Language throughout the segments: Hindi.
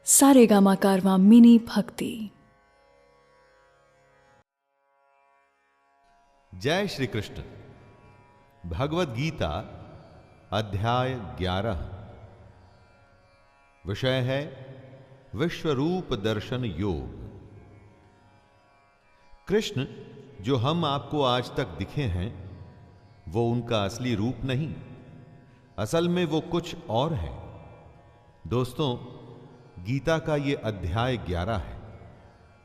सारेगामा कारवां मिनी भक्ति। जय श्री कृष्ण। भगवत गीता अध्याय 11। विषय है विश्वरूप दर्शन योग। कृष्ण जो हम आपको आज तक दिखे हैं वो उनका असली रूप नहीं, असल में वो कुछ और है। दोस्तों, गीता का ये अध्याय 11 है,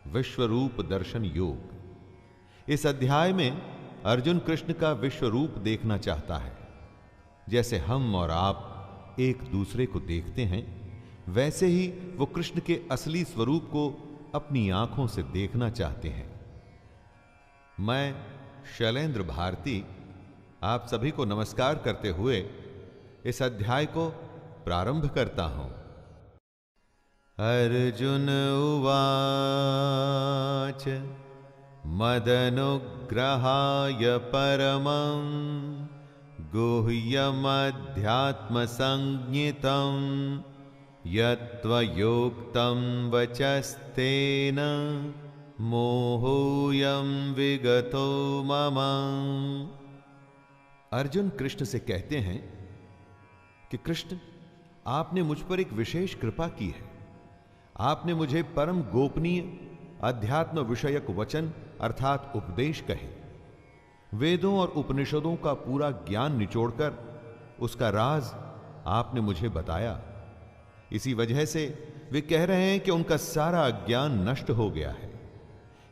विश्वरूप दर्शन योग। इस अध्याय में अर्जुन कृष्ण का विश्वरूप देखना चाहता है। जैसे हम और आप एक दूसरे को देखते हैं, वैसे ही वो कृष्ण के असली स्वरूप को अपनी आंखों से देखना चाहते हैं। मैं शैलेंद्र भारती आप सभी को नमस्कार करते हुए इस अध्याय को प्रारंभ करता हूं। अर्जुन उवाच मदनुग्रहाय परमं गुह्यमध्यात्मसंज्ञितं यत्त्वयोक्तं वचस्तेन मोहोऽयं विगतो मम। अर्जुन कृष्ण से कहते हैं कि कृष्ण, आपने मुझ पर एक विशेष कृपा की है। आपने मुझे परम गोपनीय अध्यात्म विषयक वचन अर्थात उपदेश कहे, वेदों और उपनिषदों का पूरा ज्ञान निचोड़कर उसका राज आपने मुझे बताया। इसी वजह से वे कह रहे हैं कि उनका सारा अज्ञान नष्ट हो गया है।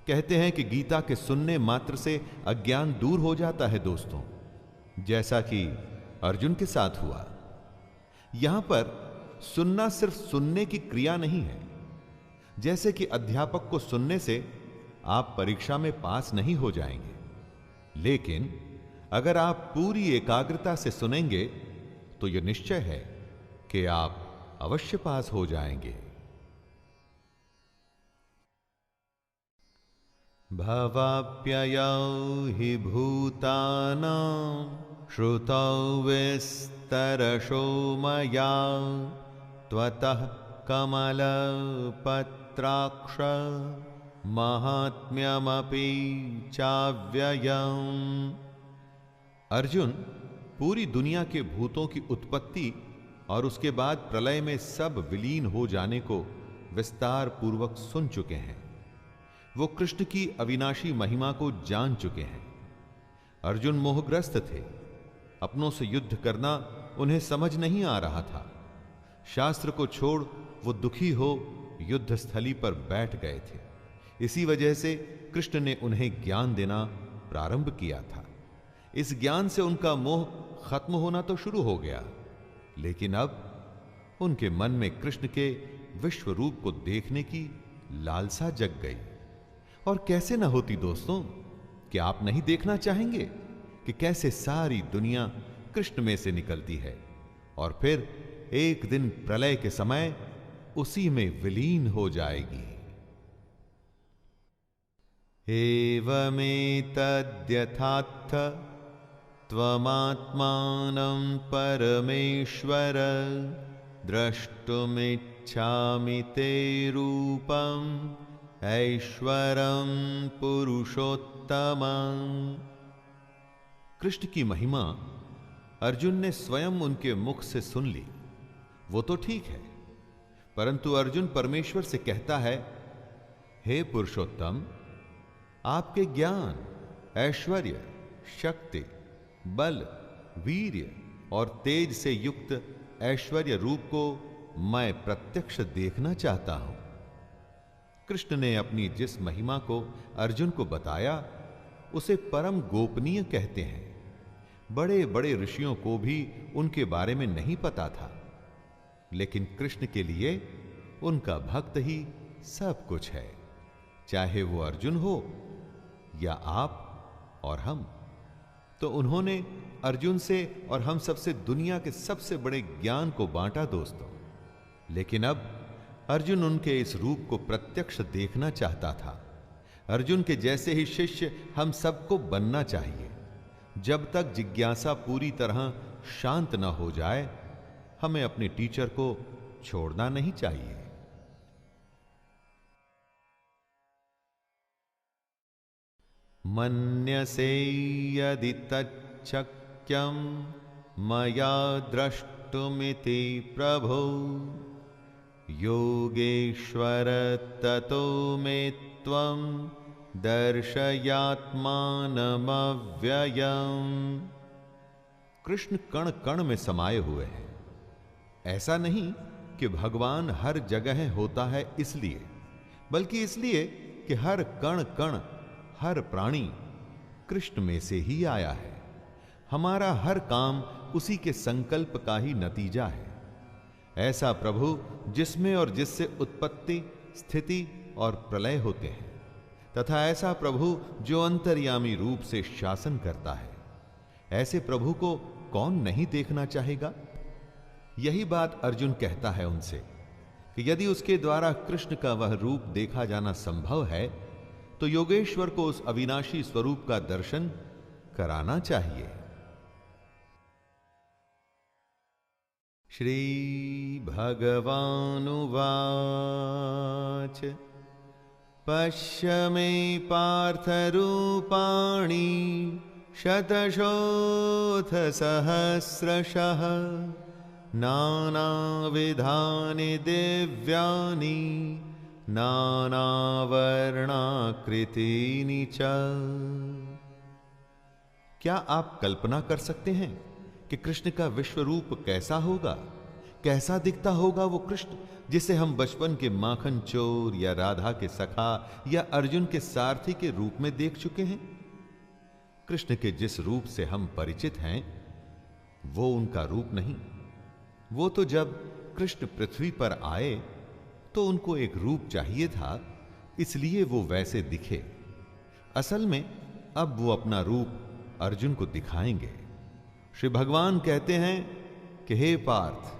कहते हैं कि गीता के सुनने मात्र से अज्ञान दूर हो जाता है। दोस्तों, जैसा कि अर्जुन के साथ हुआ। यहां पर सुनना सिर्फ सुनने की क्रिया नहीं है। जैसे कि अध्यापक को सुनने से आप परीक्षा में पास नहीं हो जाएंगे, लेकिन अगर आप पूरी एकाग्रता से सुनेंगे तो यह निश्चय है कि आप अवश्य पास हो जाएंगे। भवाप्ययौ हि भूतानां श्रुतौ विस्तरशो मया त्वतः कमलपत्राक्ष महात्म्यमपि चाव्ययम्। अर्जुन, पूरी दुनिया के भूतों की उत्पत्ति और उसके बाद प्रलय में सब विलीन हो जाने को विस्तार पूर्वक सुन चुके हैं। वो कृष्ण की अविनाशी महिमा को जान चुके हैं। अर्जुन मोहग्रस्त थे। अपनों से युद्ध करना उन्हें समझ नहीं आ रहा था। शास्त्र को छोड़ वो दुखी हो युद्ध स्थली पर बैठ गए थे। इसी वजह से कृष्ण ने उन्हें ज्ञान देना प्रारंभ किया था। इस ज्ञान से उनका मोह खत्म होना तो शुरू हो गया, लेकिन अब उनके मन में कृष्ण के विश्व रूप को देखने की लालसा जग गई। और कैसे न होती दोस्तों, कि आप नहीं देखना चाहेंगे कि कैसे सारी दुनिया कृष्ण में से निकलती है और फिर एक दिन प्रलय के समय उसी में विलीन हो जाएगी। एवमेतद्यथार्थ त्वमात्मानं परमेश्वर द्रष्टुमिच्छामि ते रूपम् ऐश्वरं पुरुषोत्तमं। कृष्ण की महिमा अर्जुन ने स्वयं उनके मुख से सुन ली, वो तो ठीक है, परंतु अर्जुन परमेश्वर से कहता है, हे पुरुषोत्तम, आपके ज्ञान, ऐश्वर्य, शक्ति, बल, वीर्य और तेज से युक्त ऐश्वर्य रूप को मैं प्रत्यक्ष देखना चाहता हूं। कृष्ण ने अपनी जिस महिमा को अर्जुन को बताया उसे परम गोपनीय कहते हैं। बड़े बड़े ऋषियों को भी उनके बारे में नहीं पता था, लेकिन कृष्ण के लिए उनका भक्त ही सब कुछ है। चाहे वो अर्जुन हो या आप और हम। तो उन्होंने अर्जुन से और हम सबसे दुनिया के सबसे बड़े ज्ञान को बांटा दोस्तों। लेकिन अब अर्जुन उनके इस रूप को प्रत्यक्ष देखना चाहता था। अर्जुन के जैसे ही शिष्य हम सबको बनना चाहिए। जब तक जिज्ञासा पूरी तरह शांत न हो जाए, हमें अपने टीचर को छोड़ना नहीं चाहिए। मन्यसे यदि तच्छक्यं मया द्रष्टुमिति प्रभो योगेश्वर ततो मे त्वं दर्शयात्मानमव्ययम्। कृष्ण कण कण में समाये हुए हैं। ऐसा नहीं कि भगवान हर जगह होता है इसलिए, बल्कि इसलिए कि हर कण कण, हर प्राणी कृष्ण में से ही आया है। हमारा हर काम उसी के संकल्प का ही नतीजा है। ऐसा प्रभु जिसमें और जिससे उत्पत्ति, स्थिति और प्रलय होते हैं, तथा ऐसा प्रभु जो अंतर्यामी रूप से शासन करता है, ऐसे प्रभु को कौन नहीं देखना चाहेगा। यही बात अर्जुन कहता है उनसे कि यदि उसके द्वारा कृष्ण का वह रूप देखा जाना संभव है तो योगेश्वर को उस अविनाशी स्वरूप का दर्शन कराना चाहिए। श्री भगवानुवाच पश्य मे पार्थ रूपाणि शतशोऽथ सहस्रशः नानाविधानि दिव्यानि नानावर्णाकृतीनि च। क्या आप कल्पना कर सकते हैं कि कृष्ण का विश्व रूप कैसा होगा? कैसा दिखता होगा वो कृष्ण जिसे हम बचपन के माखन चोर या राधा के सखा या अर्जुन के सारथी के रूप में देख चुके हैं। कृष्ण के जिस रूप से हम परिचित हैं वो उनका रूप नहीं। वो तो जब कृष्ण पृथ्वी पर आए तो उनको एक रूप चाहिए था, इसलिए वो वैसे दिखे। असल में अब वो अपना रूप अर्जुन को दिखाएंगे। श्री भगवान कहते हैं कि हे पार्थ,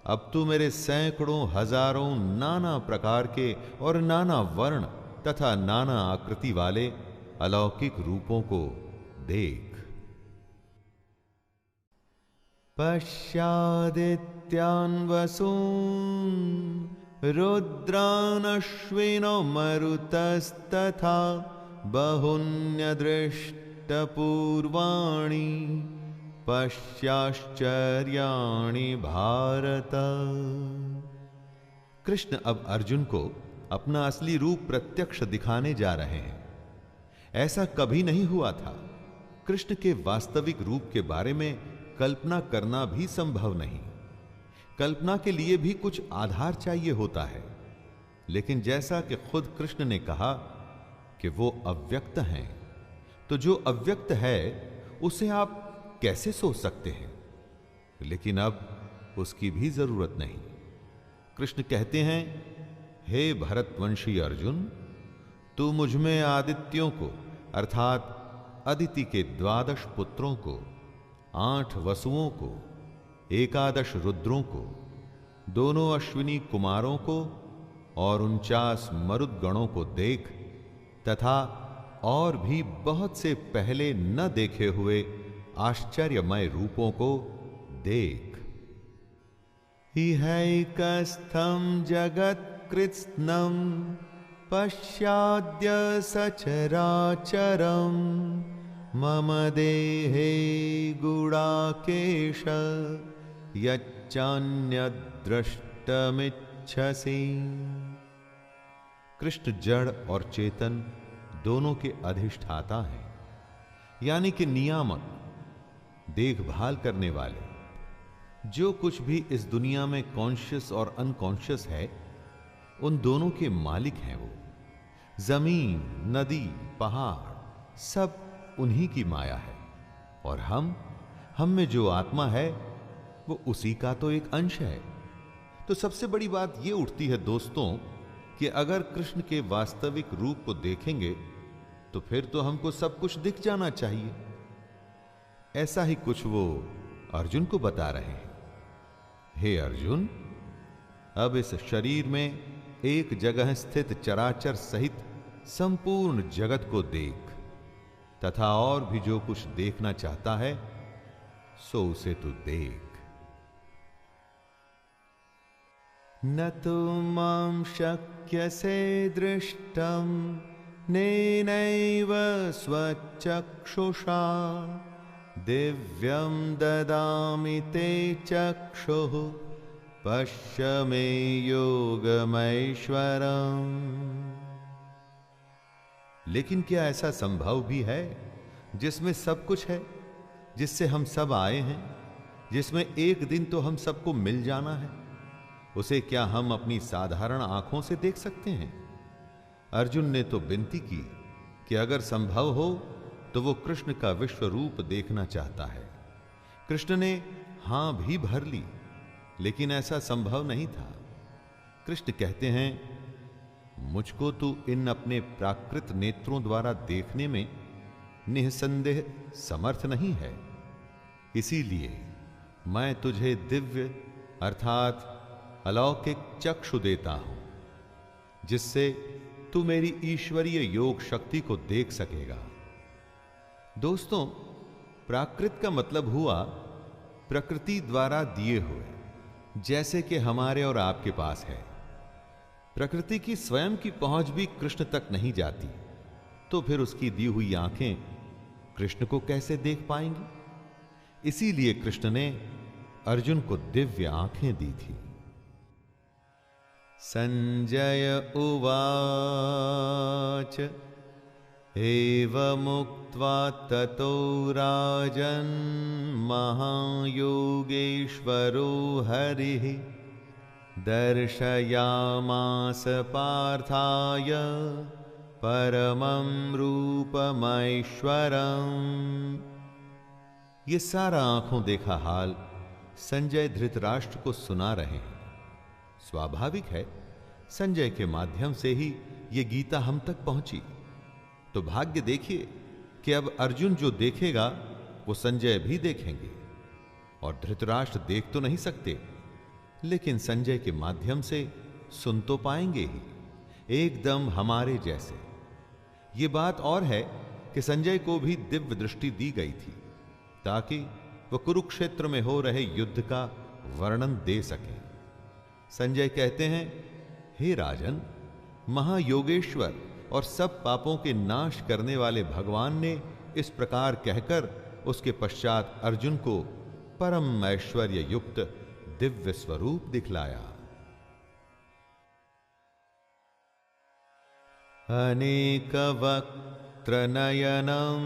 अब तू मेरे सैकड़ों हजारों नाना प्रकार के और नाना वर्ण तथा नाना आकृति वाले अलौकिक रूपों को देख। पश्यादित्यान् वसून् रुद्रानश्विनो मरुतस्तथा बहुन्यदृष्टपूर्वाणि पश्याश्चर्याणि भारत। कृष्ण अब अर्जुन को अपना असली रूप प्रत्यक्ष दिखाने जा रहे हैं। ऐसा कभी नहीं हुआ था। कृष्ण के वास्तविक रूप के बारे में कल्पना करना भी संभव नहीं। कल्पना के लिए भी कुछ आधार चाहिए होता है। लेकिन जैसा कि खुद कृष्ण ने कहा कि वो अव्यक्त हैं, तो जो अव्यक्त है उसे आप कैसे सोच सकते हैं? लेकिन अब उसकी भी जरूरत नहीं। कृष्ण कहते हैं, हे भरतवंशी अर्जुन, तू मुझ में आदित्यों को अर्थात अदिति के 12 पुत्रों को, 8 वसुओं को, 11 रुद्रों को, दोनों अश्विनी कुमारों को और 49 मरुदगणों को देख तथा और भी बहुत से पहले न देखे हुए आश्चर्यमय रूपों को देख। इहैकस्थं जगत्कृत्स्नं पश्याद्य सचराचरं मम देहे गुडाकेश यच्चान्यद्द्रष्टुमिच्छसि। कृष्ण जड़ और चेतन दोनों के अधिष्ठाता हैं, यानी कि नियामक, देखभाल करने वाले। जो कुछ भी इस दुनिया में कॉन्शियस और अनकॉन्शियस है, उन दोनों के मालिक हैं वो। जमीन, नदी, पहाड़ सब उन्हीं की माया है। और हम में जो आत्मा है वो उसी का तो एक अंश है। तो सबसे बड़ी बात ये उठती है दोस्तों कि अगर कृष्ण के वास्तविक रूप को देखेंगे तो फिर तो हमको सब कुछ दिख जाना चाहिए। ऐसा ही कुछ वो अर्जुन को बता रहे हैं। हे अर्जुन, अब इस शरीर में एक जगह स्थित चराचर सहित संपूर्ण जगत को देख तथा और भी जो कुछ देखना चाहता है सो उसे तू देख। न तो मां शक्यसे दृष्टम नेनैव स्वचक्षुषा दिव्यं ददामि ते चक्षुः पश्य मे योगमैश्वरम्। लेकिन क्या ऐसा संभव भी है जिसमें सब कुछ है, जिससे हम सब आए हैं, जिसमें एक दिन तो हम सबको मिल जाना है, उसे क्या हम अपनी साधारण आंखों से देख सकते हैं? अर्जुन ने तो विनती की कि अगर संभव हो तो वो कृष्ण का विश्व रूप देखना चाहता है। कृष्ण ने हां भी भर ली, लेकिन ऐसा संभव नहीं था। कृष्ण कहते हैं, मुझको तू इन अपने प्राकृत नेत्रों द्वारा देखने में निसंदेह समर्थ नहीं है, इसीलिए मैं तुझे दिव्य अर्थात अलौकिक चक्षु देता हूं, जिससे तू मेरी ईश्वरीय योग शक्ति को देख सकेगा। दोस्तों, प्राकृत का मतलब हुआ प्रकृति द्वारा दिए हुए, जैसे कि हमारे और आपके पास है। प्रकृति की स्वयं की पहुंच भी कृष्ण तक नहीं जाती, तो फिर उसकी दी हुई आंखें कृष्ण को कैसे देख पाएंगी? इसीलिए कृष्ण ने अर्जुन को दिव्य आंखें दी थी। संजय उवाच एवमुक्त्वा ततो राजन् महायोगेश्वरो हरिः दर्शयामास पार्थाय परमं रूपमैश्वरम्। ये सारा आंखों देखा हाल संजय धृतराष्ट्र को सुना रहे हैं। स्वाभाविक है, संजय के माध्यम से ही ये गीता हम तक पहुंची। तो भाग्य देखिए कि अब अर्जुन जो देखेगा वो संजय भी देखेंगे। और धृतराष्ट्र देख तो नहीं सकते, लेकिन संजय के माध्यम से सुन तो पाएंगे ही, एकदम हमारे जैसे। ये बात और है कि संजय को भी दिव्य दृष्टि दी गई थी, ताकि वह कुरुक्षेत्र में हो रहे युद्ध का वर्णन दे सके। संजय कहते हैं, हे राजन, महायोगेश्वर और सब पापों के नाश करने वाले भगवान ने इस प्रकार कहकर उसके पश्चात अर्जुन को परम ऐश्वर्य युक्त दिव्य स्वरूप दिखलाया। अनेक वक्त्र नयनम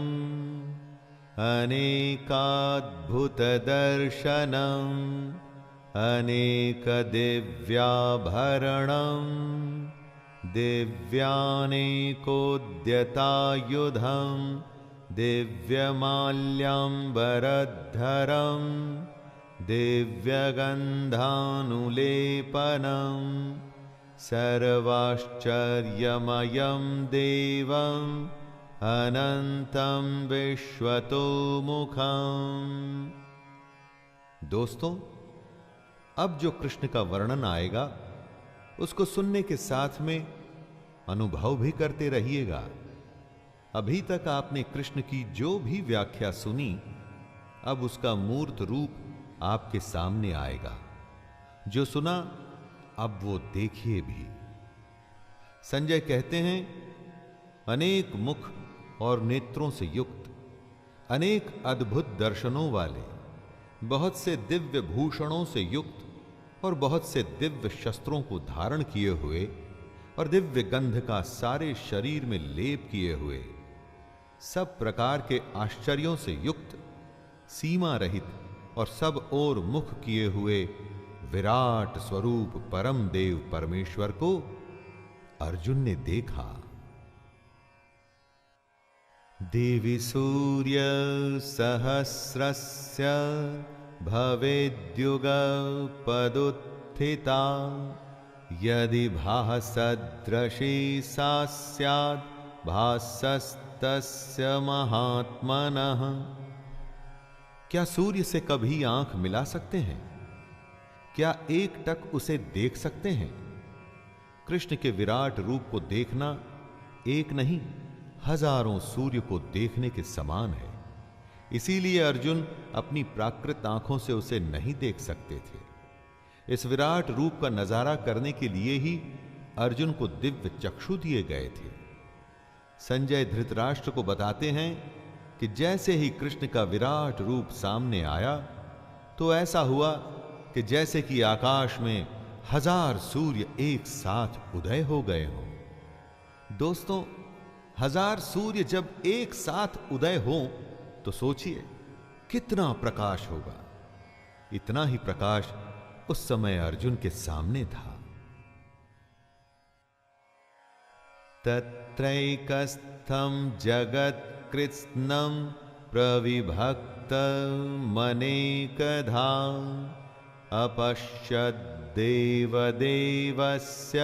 अनेकाद्भुत दर्शनम अनेक दिव्याभरणम दिव्यानेकोद्यतायुधं दिव्यमाल्यम्बरधरं दिव्यगन्धानुलेपनं सर्वाश्चर्यमयं देवम् अनंतं विश्वतोमुखम्। दोस्तों, अब जो कृष्ण का वर्णन आएगा उसको सुनने के साथ में अनुभव भी करते रहिएगा। अभी तक आपने कृष्ण की जो भी व्याख्या सुनी, अब उसका मूर्त रूप आपके सामने आएगा। जो सुना अब वो देखिए भी। संजय कहते हैं, अनेक मुख और नेत्रों से युक्त, अनेक अद्भुत दर्शनों वाले, बहुत से दिव्य भूषणों से युक्त और बहुत से दिव्य शस्त्रों को धारण किए हुए और दिव्य गंध का सारे शरीर में लेप किए हुए, सब प्रकार के आश्चर्यों से युक्त, सीमा रहित और सब ओर मुख किए हुए विराट स्वरूप परम देव परमेश्वर को अर्जुन ने देखा। देवी सूर्य सहस्रस्य भवेद्युगपदुत्थिता यदि भासदृशी सा स्यात् भासस्तस्य महात्मनः। क्या सूर्य से कभी आंख मिला सकते हैं? क्या एक टक उसे देख सकते हैं? कृष्ण के विराट रूप को देखना एक नहीं, हजारों सूर्य को देखने के समान है। इसीलिए अर्जुन अपनी प्राकृत आंखों से उसे नहीं देख सकते थे। इस विराट रूप का नजारा करने के लिए ही अर्जुन को दिव्य चक्षु दिए गए थे। संजय धृतराष्ट्र को बताते हैं कि जैसे ही कृष्ण का विराट रूप सामने आया तो ऐसा हुआ कि जैसे कि आकाश में 1000 सूर्य एक साथ उदय हो गए हों। दोस्तों, 1000 सूर्य जब एक साथ उदय हो तो सोचिए कितना प्रकाश होगा। इतना ही प्रकाश उस समय अर्जुन के सामने था। तत्रैकस्थं जगत्कृत्स्नं प्रविभक्तमनेकधा अपश्यद् देवदेवस्य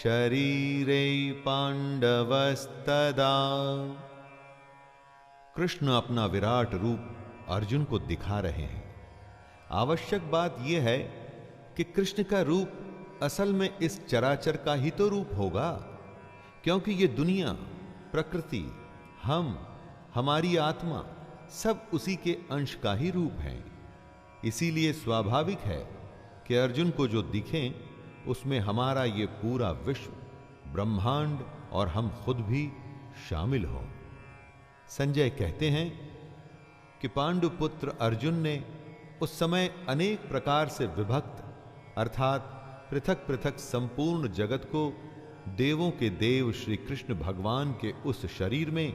शरीरे पांडवस्तदा। कृष्ण अपना विराट रूप अर्जुन को दिखा रहे हैं। आवश्यक बात यह है कि कृष्ण का रूप असल में इस चराचर का ही तो रूप होगा, क्योंकि ये दुनिया, प्रकृति, हमारी आत्मा सब उसी के अंश का ही रूप है। इसीलिए स्वाभाविक है कि अर्जुन को जो दिखें उसमें हमारा ये पूरा विश्व, ब्रह्मांड और हम खुद भी शामिल हों। संजय कहते हैं कि पांडुपुत्र अर्जुन ने उस समय अनेक प्रकार से विभक्त अर्थात पृथक पृथक संपूर्ण जगत को देवों के देव श्री कृष्ण भगवान के उस शरीर में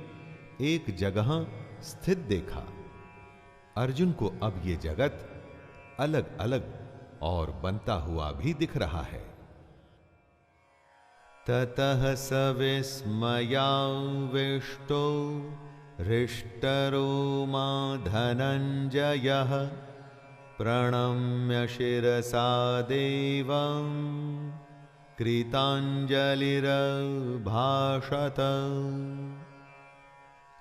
एक जगह स्थित देखा। अर्जुन को अब ये जगत अलग अलग और बनता हुआ भी दिख रहा है। ततः स विस्मयाविष्टो हृष्टरो मा धनंजयः प्रणम्य शिरसा देवं कृतांजलिर्भाषत।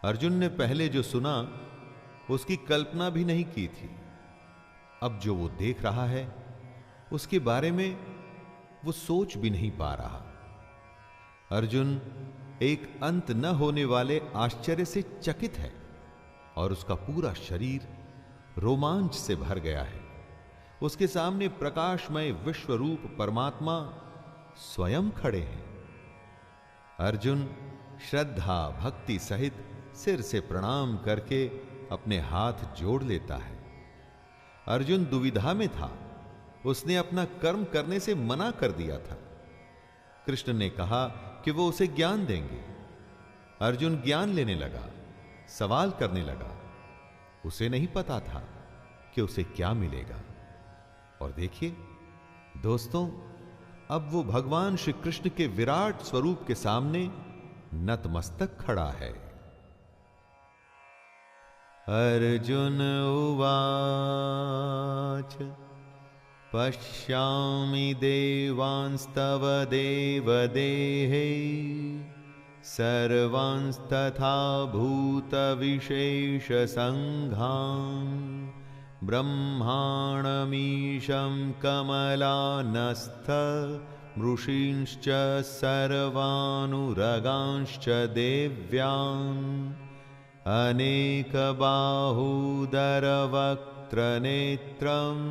अर्जुन ने पहले जो सुना उसकी कल्पना भी नहीं की थी। अब जो वो देख रहा है उसके बारे में वो सोच भी नहीं पा रहा। अर्जुन एक अंत न होने वाले आश्चर्य से चकित है और उसका पूरा शरीर रोमांच से भर गया है। उसके सामने प्रकाशमय विश्वरूप परमात्मा स्वयं खड़े हैं। अर्जुन श्रद्धा भक्ति सहित सिर से प्रणाम करके अपने हाथ जोड़ लेता है। अर्जुन दुविधा में था। उसने अपना कर्म करने से मना कर दिया था। कृष्ण ने कहा कि वो उसे ज्ञान देंगे। अर्जुन ज्ञान लेने लगा, सवाल करने लगा। उसे नहीं पता था कि उसे क्या मिलेगा। और देखिए दोस्तों, अब वो भगवान श्री कृष्ण के विराट स्वरूप के सामने नतमस्तक खड़ा है। अर्जुन उवाच पश्यामि देवांस्तव देवदेहे सर्वांस्तथा भूतविशेषसङ्घान् ब्रह्माणमीशं कमलानस्थ मृषींश्च सर्वानुरगांश्च देव्यान् अनेकबाहूदरवक्त्रनेत्रम्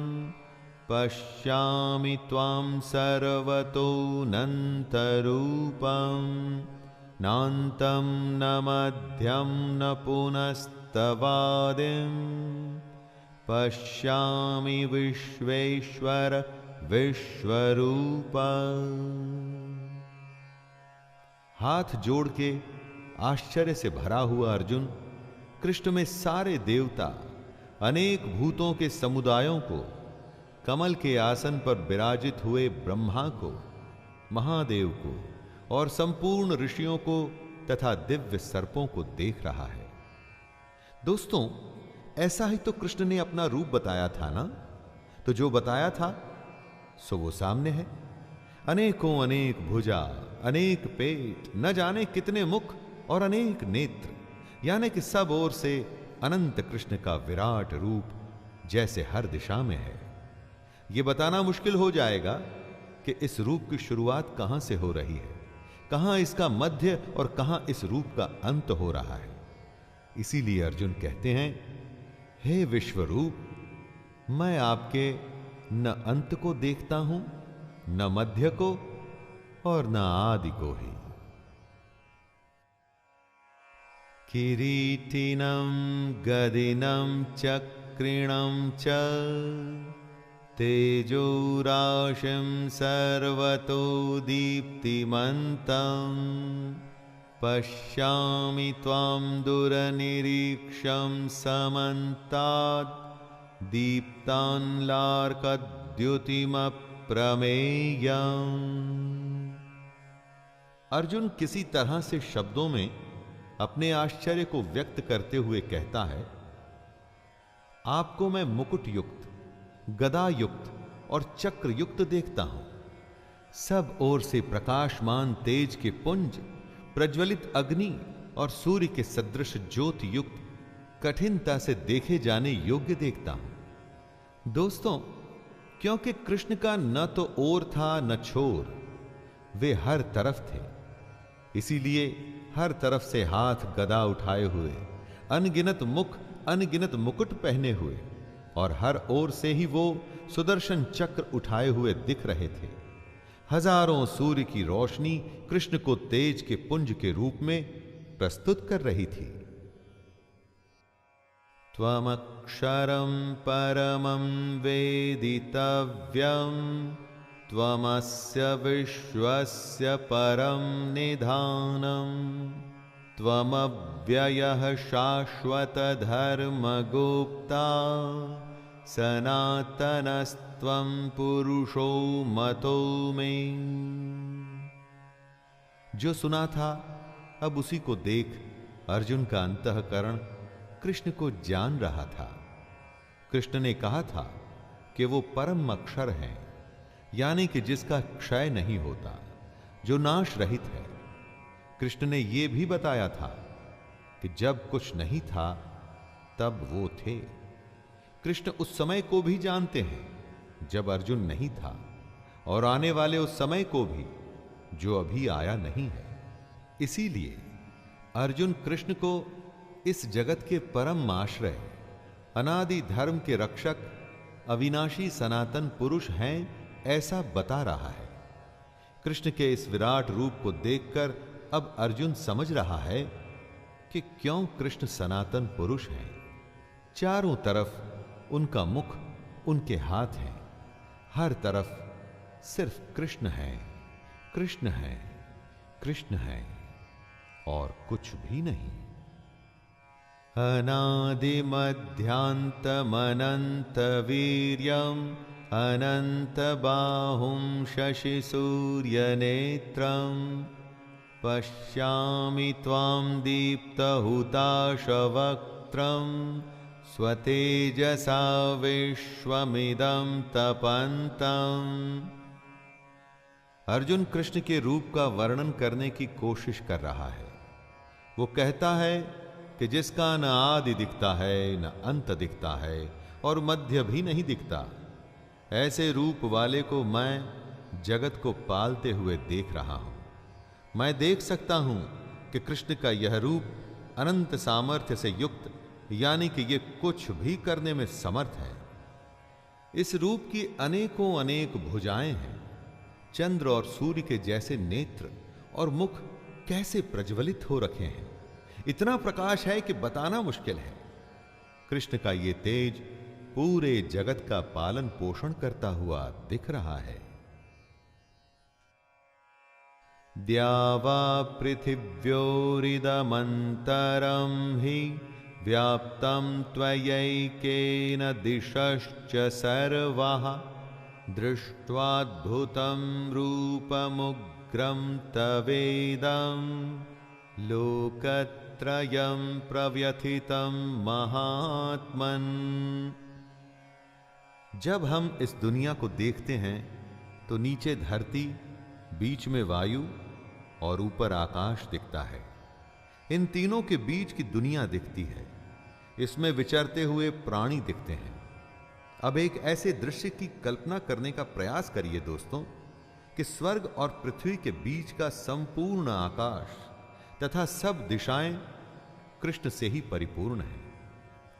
पश्यामि त्वां सर्वतोऽनन्तरूपं नान्तं न मध्यं न पुनस्तवादिं पश्यामि विश्वेश्वर विश्वरूप। हाथ जोड़ के आश्चर्य से भरा हुआ अर्जुन कृष्ण में सारे देवता, अनेक भूतों के समुदायों को, कमल के आसन पर विराजित हुए ब्रह्मा को, महादेव को और संपूर्ण ऋषियों को तथा दिव्य सर्पों को देख रहा है। दोस्तों, ऐसा ही तो कृष्ण ने अपना रूप बताया था ना। तो जो बताया था सो वो सामने है। अनेकों अनेक भुजा, अनेक पेट, न जाने कितने मुख और अनेक नेत्र, यानी कि सब ओर से अनंत कृष्ण का विराट रूप जैसे हर दिशा में है। यह बताना मुश्किल हो जाएगा कि इस रूप की शुरुआत कहां से हो रही है, कहां इसका मध्य और कहां इस रूप का अंत हो रहा है। इसीलिए अर्जुन कहते हैं, हे विश्वरूप, मैं आपके न अंत को देखता हूं, न मध्य को और न आदि को ही। किरीटिनं गदिनं चक्रिणं च तेजोराशिं सर्वतो दीप्तिमन्तं पश्यामि त्वां दुरनिरीक्षं समन्तात् दीप्तान्लार्कद्युतिमप्रमेयम्। अर्जुन किसी तरह से शब्दों में अपने आश्चर्य को व्यक्त करते हुए कहता है, आपको मैं मुकुट युक्त, गदा युक्त और चक्र युक्त देखता हूं। सब ओर से प्रकाशमान तेज के पुंज, प्रज्वलित अग्नि और सूर्य के सदृश ज्योति युक्त, कठिनता से देखे जाने योग्य देखता हूं। दोस्तों, क्योंकि कृष्ण का न तो ओर था न छोर, वे हर तरफ थे, इसीलिए हर तरफ से हाथ गदा उठाए हुए, अनगिनत मुख, अनगिनत मुकुट पहने हुए और हर ओर से ही वो सुदर्शन चक्र उठाए हुए दिख रहे थे। हजारों सूर्य की रोशनी कृष्ण को तेज के पुंज के रूप में प्रस्तुत कर रही थी। त्वमक्षरं परमं वेदितव्यं, त्वमस्य विश्वस्य परं निधानम्, त्वमव्ययः शाश्वतधर्मगुप्ता, सनातनस्त्वं पुरुषो मतो मे। जो सुना था अब उसी को देख अर्जुन का अंतःकरण कृष्ण को जान रहा था। कृष्ण ने कहा था कि वो परम अक्षर हैं, यानी कि जिसका क्षय नहीं होता, जो नाश रहित है। कृष्ण ने यह भी बताया था कि जब कुछ नहीं था तब वो थे। कृष्ण उस समय को भी जानते हैं जब अर्जुन नहीं था, और आने वाले उस समय को भी जो अभी आया नहीं है। इसीलिए अर्जुन कृष्ण को इस जगत के परम आश्रय, अनादि धर्म के रक्षक, अविनाशी सनातन पुरुष हैं ऐसा बता रहा है। कृष्ण के इस विराट रूप को देखकर अब अर्जुन समझ रहा है कि क्यों कृष्ण सनातन पुरुष हैं। चारों तरफ उनका मुख, उनके हाथ हैं, हर तरफ सिर्फ कृष्ण है, कृष्ण है, कृष्ण है और कुछ भी नहीं। अनादिमध्यान्तमनंत वीर्यम् अनंत बाहुं शशिसूर्यनेत्रम् पश्यामि त्वां दीप्तहुताशवक्त्रम् स्वतेजसा विश्वमिदं तपन्तम्। अर्जुन कृष्ण के रूप का वर्णन करने की कोशिश कर रहा है। वो कहता है कि जिसका न आदि दिखता है, न अंत दिखता है और मध्य भी नहीं दिखता, ऐसे रूप वाले को मैं जगत को पालते हुए देख रहा हूं। मैं देख सकता हूं कि कृष्ण का यह रूप अनंत सामर्थ्य से युक्त, यानी कि ये कुछ भी करने में समर्थ है। इस रूप की अनेकों अनेक भुजाएं हैं। चंद्र और सूर्य के जैसे नेत्र और मुख कैसे प्रज्वलित हो रखे हैं। इतना प्रकाश है कि बताना मुश्किल है। कृष्ण का ये तेज पूरे जगत का पालन पोषण करता हुआ दिख रहा है। द्यावा पृथिव्योरिदमन्तरं हि व्याप्तं त्वयैकेन दिशश्च सर्वाः दृष्ट्वाद्भुतं रूपमुग्रं तवेदं लोकत्रयं प्रव्यथितं महात्मन्। जब हम इस दुनिया को देखते हैं तो नीचे धरती, बीच में वायु और ऊपर आकाश दिखता है। इन तीनों के बीच की दुनिया दिखती है। इसमें विचरते हुए प्राणी दिखते हैं। अब एक ऐसे दृश्य की कल्पना करने का प्रयास करिए दोस्तों कि स्वर्ग और पृथ्वी के बीच का संपूर्ण आकाश तथा सब दिशाएं कृष्ण से ही परिपूर्ण है।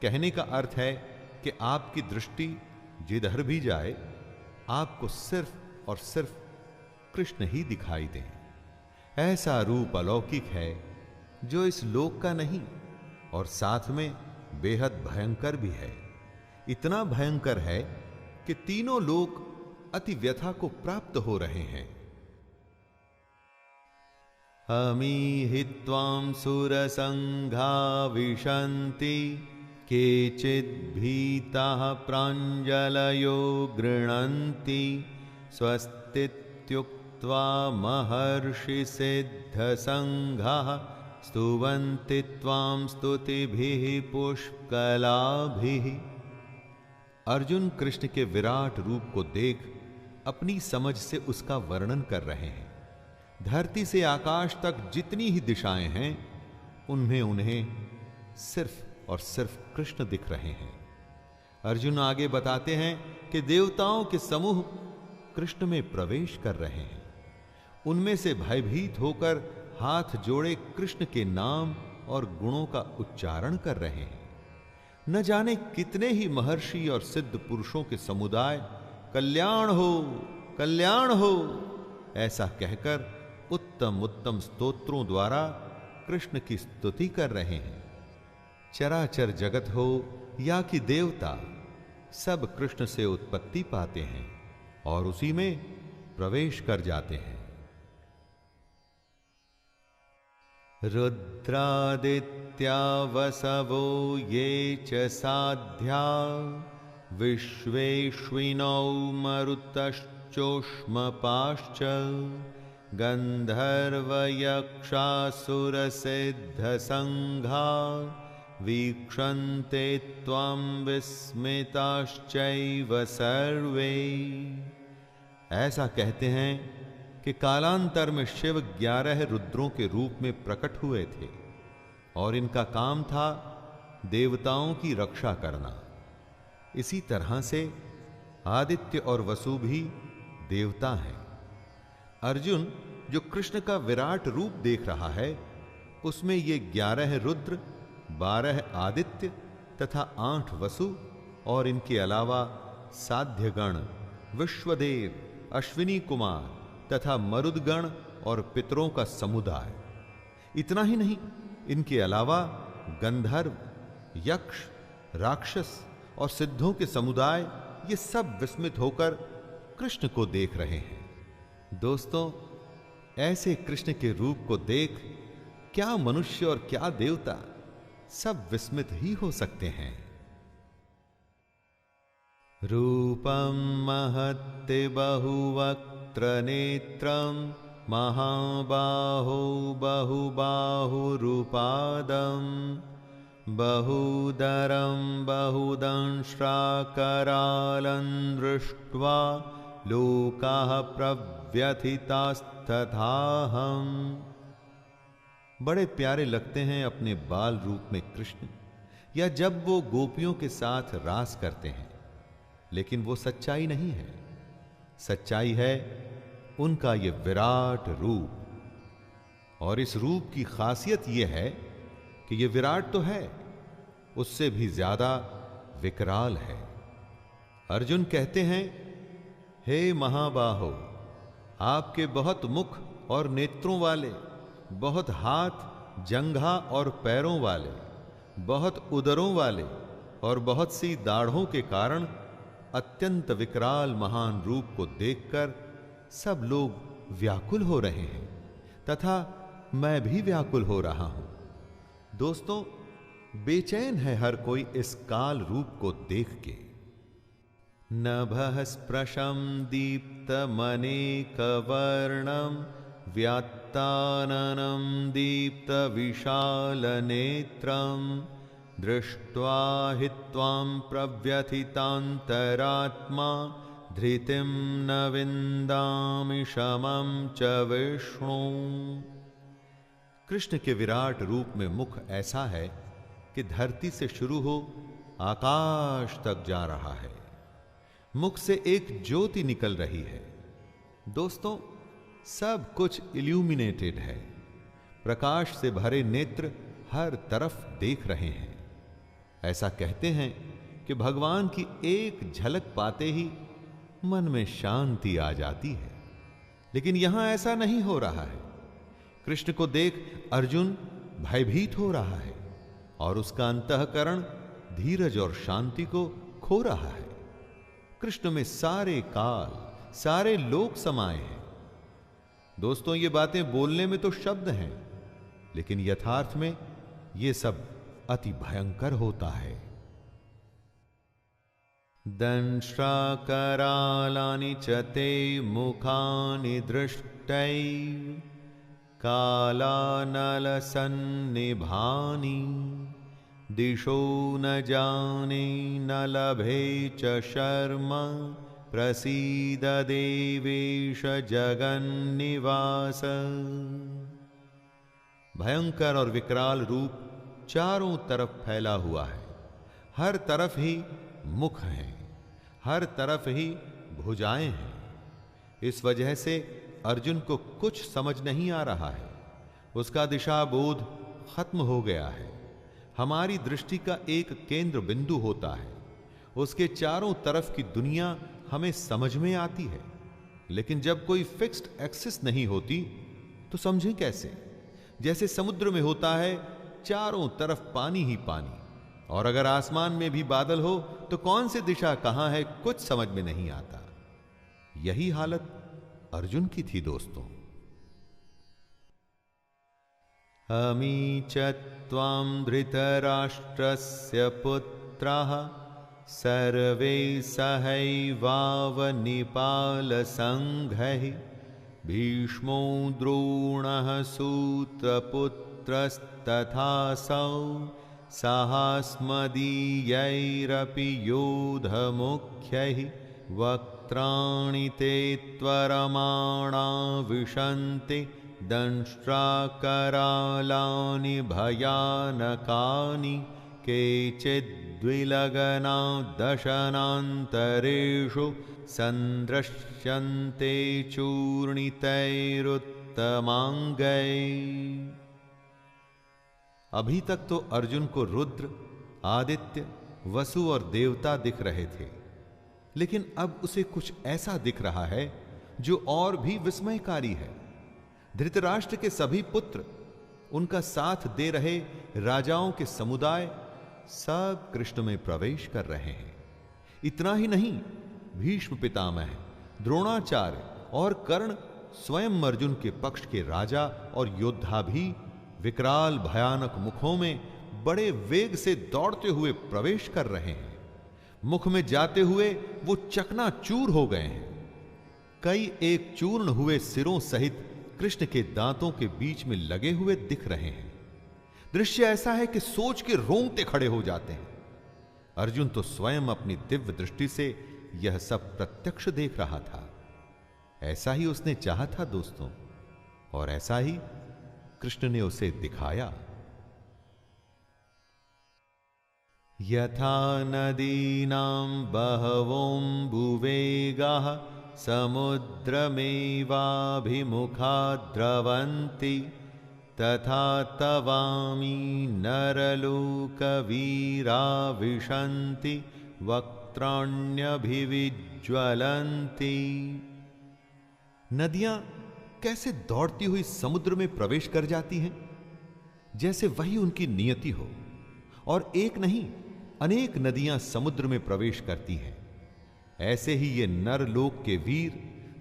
कहने का अर्थ है कि आपकी दृष्टि जिधर भी जाए आपको सिर्फ और सिर्फ कृष्ण ही दिखाई दें। ऐसा रूप अलौकिक है जो इस लोक का नहीं और साथ में बेहद भयंकर भी है। इतना भयंकर है कि तीनों लोग अति व्यथा को प्राप्त हो रहे हैं। हमीहि त्वां सुरसंघा विशन्ति केचिद्भीताः प्राञ्जलयो गृह्णन्ति स्वस्तीत्युक्त्वा महर्षि सिद्धसंघाः स्तुवन्ति त्वां स्तुतिभिः पुष्कलाभिः। अर्जुन कृष्ण के विराट रूप को देख अपनी समझ से उसका वर्णन कर रहे हैं। धरती से आकाश तक जितनी ही दिशाएं हैं उनमें उन्हें सिर्फ और सिर्फ कृष्ण दिख रहे हैं। अर्जुन आगे बताते हैं कि देवताओं के समूह कृष्ण में प्रवेश कर रहे हैं। उनमें से भयभीत होकर हाथ जोड़े कृष्ण के नाम और गुणों का उच्चारण कर रहे हैं। न जाने कितने ही महर्षि और सिद्ध पुरुषों के समुदाय कल्याण हो ऐसा कहकर उत्तम उत्तम स्तोत्रों द्वारा कृष्ण की स्तुति कर रहे हैं। चराचर जगत हो या कि देवता, सब कृष्ण से उत्पत्ति पाते हैं और उसी में प्रवेश कर जाते हैं। रुद्रादित्या वसवो ये च साध्या विश्वेश्विनौ मरुतश्चोष्मपाश्च गन्धर्वयक्षासुरसिद्धसंघा वीक्षन्ते त्वां विस्मिताश्चैव सर्वे। ऐसा कहते हैं कि कालांतर में शिव 11 रुद्रों के रूप में प्रकट हुए थे और इनका काम था देवताओं की रक्षा करना। इसी तरह से आदित्य और वसु भी देवता हैं। अर्जुन जो कृष्ण का विराट रूप देख रहा है उसमें ये 11 रुद्र, 12 आदित्य तथा 8 वसु और इनके अलावा साध्यगण, विश्वदेव, अश्विनी कुमार तथा मरुदगण और पितरों का समुदाय। इतना ही नहीं, इनके अलावा गंधर्व, यक्ष, राक्षस और सिद्धों के समुदाय ये सब विस्मित होकर कृष्ण को देख रहे हैं। दोस्तों, ऐसे कृष्ण के रूप को देख क्या मनुष्य और क्या देवता सब विस्मित ही हो सकते हैं। रूपम महत्ते बहुवक्त्र नेत्रम महाबाहो बहुबाहुरूपादम बहुदरं बहुदंष्ट्राकरालं दृष्ट्वा लोकाः प्रव्यथितास्तथाहम्। बड़े प्यारे लगते हैं अपने बाल रूप में कृष्ण, या जब वो गोपियों के साथ रास करते हैं, लेकिन वो सच्चाई नहीं है। सच्चाई है उनका ये विराट रूप। और इस रूप की खासियत ये है कि ये विराट तो है, उससे भी ज्यादा विकराल है। अर्जुन कहते हैं, हे महाबाहो, आपके बहुत मुख और नेत्रों वाले, बहुत हाथ, जंघा और पैरों वाले, बहुत उदरों वाले और बहुत सी दाढ़ों के कारण अत्यंत विकराल महान रूप को देखकर सब लोग व्याकुल हो रहे हैं तथा मैं भी व्याकुल हो रहा हूं। दोस्तों, बेचैन है हर कोई इस काल रूप को देख के। नभः स्पृशं दीप्तमनेकवर्णं व्यात्ताननं दीप्तविशालनेत्रं दृष्ट्वा हि त्वां प्रव्यथितान्तरात्मा धृतिं न विन्दामि शमं च विष्णु। कृष्ण के विराट रूप में मुख ऐसा है कि धरती से शुरू हो आकाश तक जा रहा है। मुख से एक ज्योति निकल रही है। दोस्तों, सब कुछ इल्यूमिनेटेड है। प्रकाश से भरे नेत्र हर तरफ देख रहे हैं। ऐसा कहते हैं कि भगवान की एक झलक पाते ही मन में शांति आ जाती है, लेकिन यहां ऐसा नहीं हो रहा है। कृष्ण को देख अर्जुन भयभीत हो रहा है और उसका अंतःकरण धीरज और शांति को खो रहा है। कृष्ण में सारे काल, सारे लोक समाये हैं। दोस्तों, ये बातें बोलने में तो शब्द हैं, लेकिन यथार्थ में ये सब अति भयंकर होता है। दंष्ट्राकरालानि च ते मुखानि दृष्टैव कालानलसन्निभानि दिशो न जाने न लभे च शर्मा प्रसीद देवेश जगन्निवास। भयंकर और विकराल रूप चारों तरफ फैला हुआ है। हर तरफ ही मुख हैं, हर तरफ ही भुजाएं हैं। इस वजह से अर्जुन को कुछ समझ नहीं आ रहा है। उसका दिशा बोध खत्म हो गया है। हमारी दृष्टि का एक केंद्र बिंदु होता है, उसके चारों तरफ की दुनिया हमें समझ में आती है। लेकिन जब कोई फिक्स्ड एक्सिस नहीं होती तो समझें कैसे? जैसे समुद्र में होता है चारों तरफ पानी ही पानी, और अगर आसमान में भी बादल हो तो कौन सी दिशा कहां है कुछ समझ में नहीं आता। यही हालत अर्जुन की थी दोस्तों। अमी च त्वां धृतराष्ट्रस्य पुत्राः सर्वे सहैवावनिपालसङ्घैः भीष्मो द्रोणः सूतपुत्रस्तथासौ साहस्मदीयैरपि योधमुख्यैः वक्त्राणि ते त्वरमाणा विशन्ति दंष्ट्राकरालानि भयानकानि केचिद्विलगना दशनान्तरेषु सन्दृश्यन्ते चूर्णितैरुत्तमाङ्गैः। अभी तक तो अर्जुन को रुद्र, आदित्य, वसु और देवता दिख रहे थे, लेकिन अब उसे कुछ ऐसा दिख रहा है जो और भी विस्मयकारी है। धृतराष्ट्र के सभी पुत्र, उनका साथ दे रहे राजाओं के समुदाय सब कृष्ण में प्रवेश कर रहे हैं। इतना ही नहीं, भीष्म पितामह, द्रोणाचार्य और कर्ण स्वयं अर्जुन के पक्ष के राजा और योद्धा भी विकराल भयानक मुखों में बड़े वेग से दौड़ते हुए प्रवेश कर रहे हैं। मुख में जाते हुए वो चकनाचूर हो गए हैं। कई एक चूर्ण हुए सिरों सहित कृष्ण के दांतों के बीच में लगे हुए दिख रहे हैं। दृश्य ऐसा है कि सोच के रोंगटे खड़े हो जाते हैं। अर्जुन तो स्वयं अपनी दिव्य दृष्टि से यह सब प्रत्यक्ष देख रहा था। ऐसा ही उसने चाहा था दोस्तों, और ऐसा ही कृष्ण ने उसे दिखाया। यथा नदीनां बहवोऽम्बुवेगाः समुद्रमेवाभिमुखा द्रवन्ति तथा तवामी नरलोकवीरा विशन्ति वक्त्राण्यभिविज्वलन्ति। नदियां कैसे दौड़ती हुई समुद्र में प्रवेश कर जाती हैं, जैसे वही उनकी नियति हो। और एक नहीं, अनेक नदियां समुद्र में प्रवेश करती हैं। ऐसे ही ये नरलोक के वीर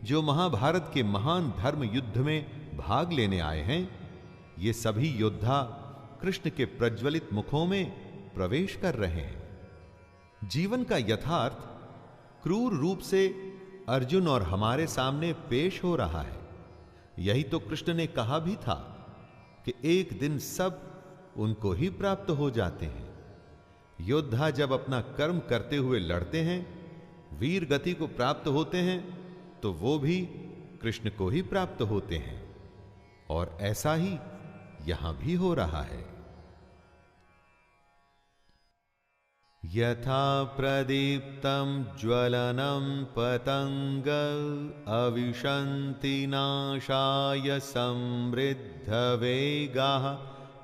जो महाभारत के महान धर्म युद्ध में भाग लेने आए हैं, ये सभी योद्धा कृष्ण के प्रज्वलित मुखों में प्रवेश कर रहे हैं। जीवन का यथार्थ क्रूर रूप से अर्जुन और हमारे सामने पेश हो रहा है। यही तो कृष्ण ने कहा भी था कि एक दिन सब उनको ही प्राप्त हो जाते हैं। योद्धा जब अपना कर्म करते हुए लड़ते हैं, वीर गति को प्राप्त होते हैं, तो वो भी कृष्ण को ही प्राप्त होते हैं। और ऐसा ही यहां भी हो रहा है। यथा प्रदीप्तं ज्वलनं पतंग अविशन्ति नाशाय समृद्धवेगाः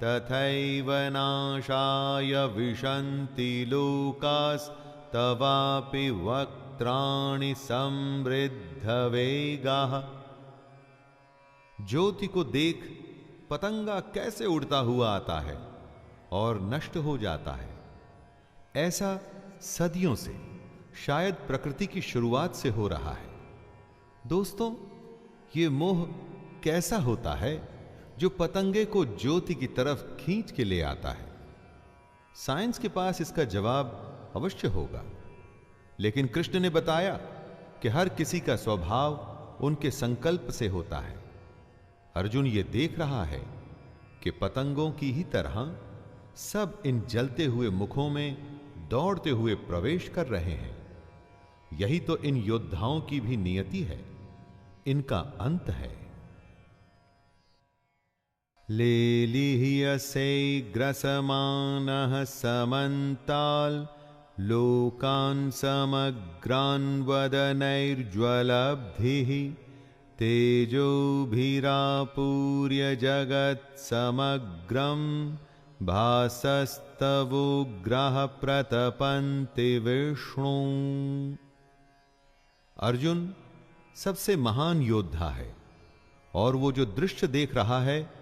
तथैव नाशाय विशन्ति लोकास्तवापि वक्त्राणि समृद्धवेगाः। ज्योति को देख पतंगा कैसे उड़ता हुआ आता है और नष्ट हो जाता है। ऐसा सदियों से, शायद प्रकृति की शुरुआत से हो रहा है। दोस्तों, ये मोह कैसा होता है जो पतंगे को ज्योति की तरफ खींच के ले आता है? साइंस के पास इसका जवाब अवश्य होगा, लेकिन कृष्ण ने बताया कि हर किसी का स्वभाव उनके संकल्प से होता है। अर्जुन ये देख रहा है कि पतंगों की ही तरह सब इन जलते हुए मुखों में दौड़ते हुए प्रवेश कर रहे हैं। यही तो इन योद्धाओं की भी नियति है, इनका अंत है। लेलिह्यसे ग्रसमानः समन्ताल लोकान् समग्रान् वदनैर्ज्वलब्धिः तेजोभिरापूर्य जगत् समग्रं भासस्तवोग्रः प्रतपन्ति विष्णु। अर्जुन सबसे महान योद्धा है और वो जो दृश्य देख रहा है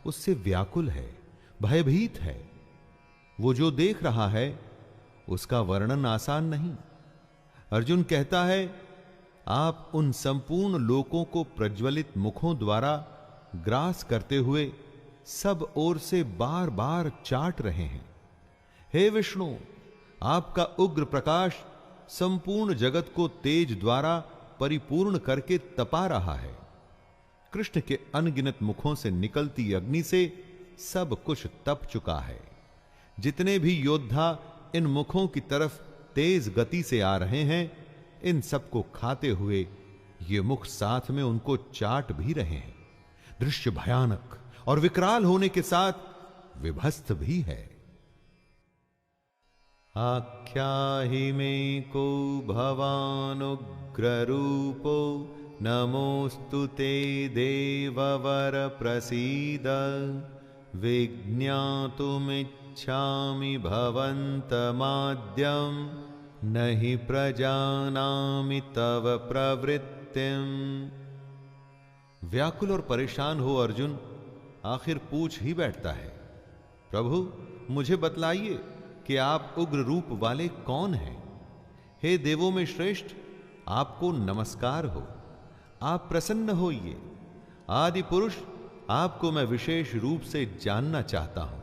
उससे व्याकुल है, भयभीत है। वो जो देख रहा है उसका वर्णन आसान नहीं। अर्जुन कहता है, आप उन संपूर्ण लोकों को प्रज्वलित मुखों द्वारा ग्रास करते हुए सब ओर से बार बार चाट रहे हैं। हे विष्णु, आपका उग्र प्रकाश संपूर्ण जगत को तेज द्वारा परिपूर्ण करके तपा रहा है। कृष्ण के अनगिनत मुखों से निकलती अग्नि से सब कुछ तप चुका है। जितने भी योद्धा इन मुखों की तरफ तेज गति से आ रहे हैं, इन सबको खाते हुए ये मुख साथ में उनको चाट भी रहे हैं। दृश्य भयानक और विकराल होने के साथ विभस्त भी है। आख्याहि में को भवानुग्र रूपो नमोस्तु ते देववर प्रसीद विज्ञातुमिच्छामि भवन्तमाद्यं नहि प्रजानामि तव प्रवृत्तिम्। व्याकुल और परेशान हो अर्जुन आखिर पूछ ही बैठता है, प्रभु मुझे बतलाइए कि आप उग्र रूप वाले कौन हैं? हे देवों में श्रेष्ठ, आपको नमस्कार हो, आप प्रसन्न होइए। आदि पुरुष, आपको मैं विशेष रूप से जानना चाहता हूं,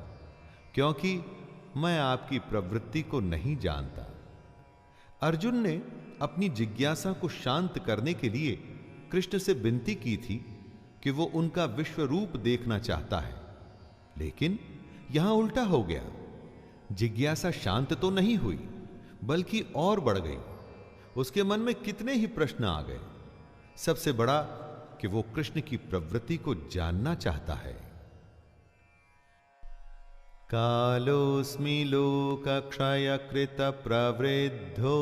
क्योंकि मैं आपकी प्रवृत्ति को नहीं जानता। अर्जुन ने अपनी जिज्ञासा को शांत करने के लिए कृष्ण से विनती की थी कि वो उनका विश्व रूप देखना चाहता है, लेकिन यहां उल्टा हो गया। जिज्ञासा शांत तो नहीं हुई, बल्कि और बढ़ गई। उसके मन में कितने ही प्रश्न आ गए। सबसे बड़ा कि वो कृष्ण की प्रवृत्ति को जानना चाहता है। कालोस्मि लोकक्षयकृत प्रवृद्धो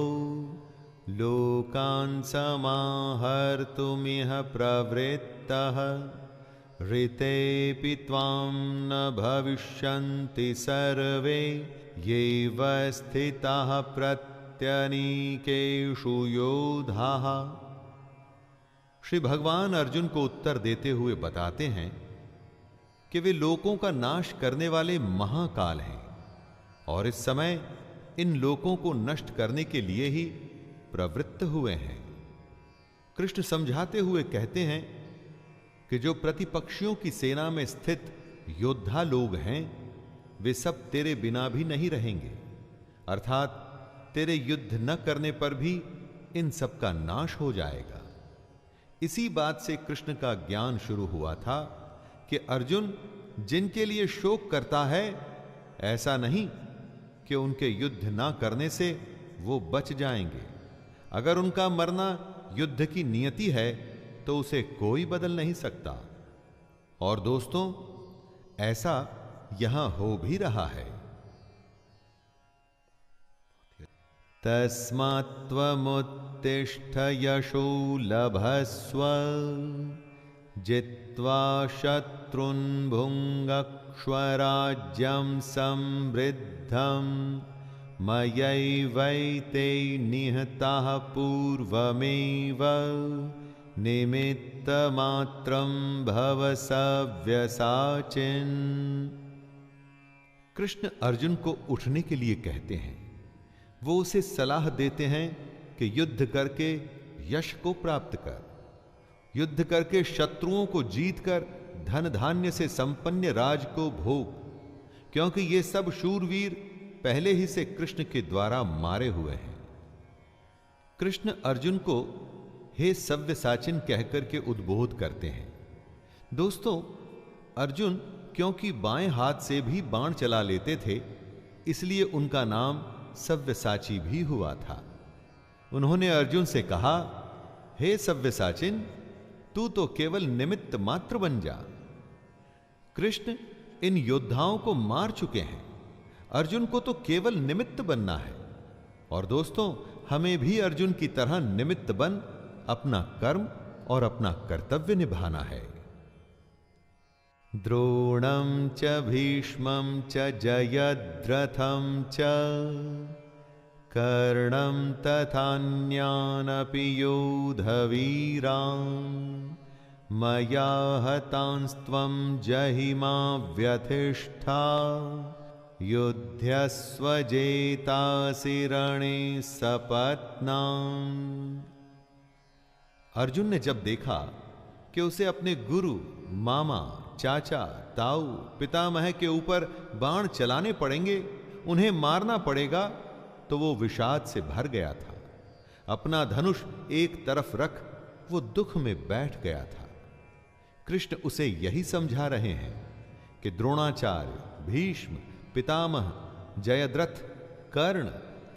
लोकान् समाहर्तुमिह प्रवृत्तः ऋतेऽपि त्वां न भविष्यन्ति सर्वे येव स्थिताः प्रत्यनीकेषु योधाः। श्री भगवान अर्जुन को उत्तर देते हुए बताते हैं कि वे लोकों का नाश करने वाले महाकाल हैं और इस समय इन लोकों को नष्ट करने के लिए ही प्रवृत्त हुए हैं। कृष्ण समझाते हुए कहते हैं कि जो प्रतिपक्षियों की सेना में स्थित योद्धा लोग हैं, वे सब तेरे बिना भी नहीं रहेंगे, अर्थात तेरे युद्ध न करने पर भी इन सब का नाश हो जाएगा। इसी बात से कृष्ण का ज्ञान शुरू हुआ था कि अर्जुन जिनके लिए शोक करता है, ऐसा नहीं कि उनके युद्ध ना करने से वो बच जाएंगे। अगर उनका मरना युद्ध की नियति है तो उसे कोई बदल नहीं सकता। और दोस्तों, ऐसा यहां हो भी रहा है। तस्मात्त्वमुत्तिष्ठ यशो लभस्व जित्वा शत्रुन् भुङ्क्ष्व समृद्धं मयैवैते निहताः पूर्वमेव निमित्तमात्रं भव सव्यसाचिन्। कृष्ण अर्जुन को उठने के लिए कहते हैं। वो उसे सलाह देते हैं कि युद्ध करके यश को प्राप्त कर, युद्ध करके शत्रुओं को जीतकर धन धान्य से संपन्न राज को भोग, क्योंकि ये सब शूरवीर पहले ही से कृष्ण के द्वारा मारे हुए हैं। कृष्ण अर्जुन को हे सव्यसाचिन कहकर के उद्बोध करते हैं। दोस्तों, अर्जुन क्योंकि बाएं हाथ से भी बाण चला लेते थे, इसलिए उनका नाम सव्यसाची भी हुआ था। उन्होंने अर्जुन से कहा, हे सव्यसाचिन, तू तो केवल निमित्त मात्र बन जा। कृष्ण इन योद्धाओं को मार चुके हैं, अर्जुन को तो केवल निमित्त बनना है। और दोस्तों, हमें भी अर्जुन की तरह निमित्त बन अपना कर्म और अपना कर्तव्य निभाना है। द्रोणं च भीष्मं च जयद्रथं च कर्णं तथान्यानपि योधवीरान् मया हतांस्त्वं जहिमा व्यथिष्ठा युध्यस्व जेतासि रणे सपत्नान्। अर्जुन ने जब देखा कि उसे अपने गुरु, मामा, चाचा, ताऊ, पितामह के ऊपर बाण चलाने पड़ेंगे, उन्हें मारना पड़ेगा, तो वो विषाद से भर गया था। अपना धनुष एक तरफ रख वो दुख में बैठ गया था। कृष्ण उसे यही समझा रहे हैं कि द्रोणाचार्य, भीष्म, पितामह, जयद्रथ, कर्ण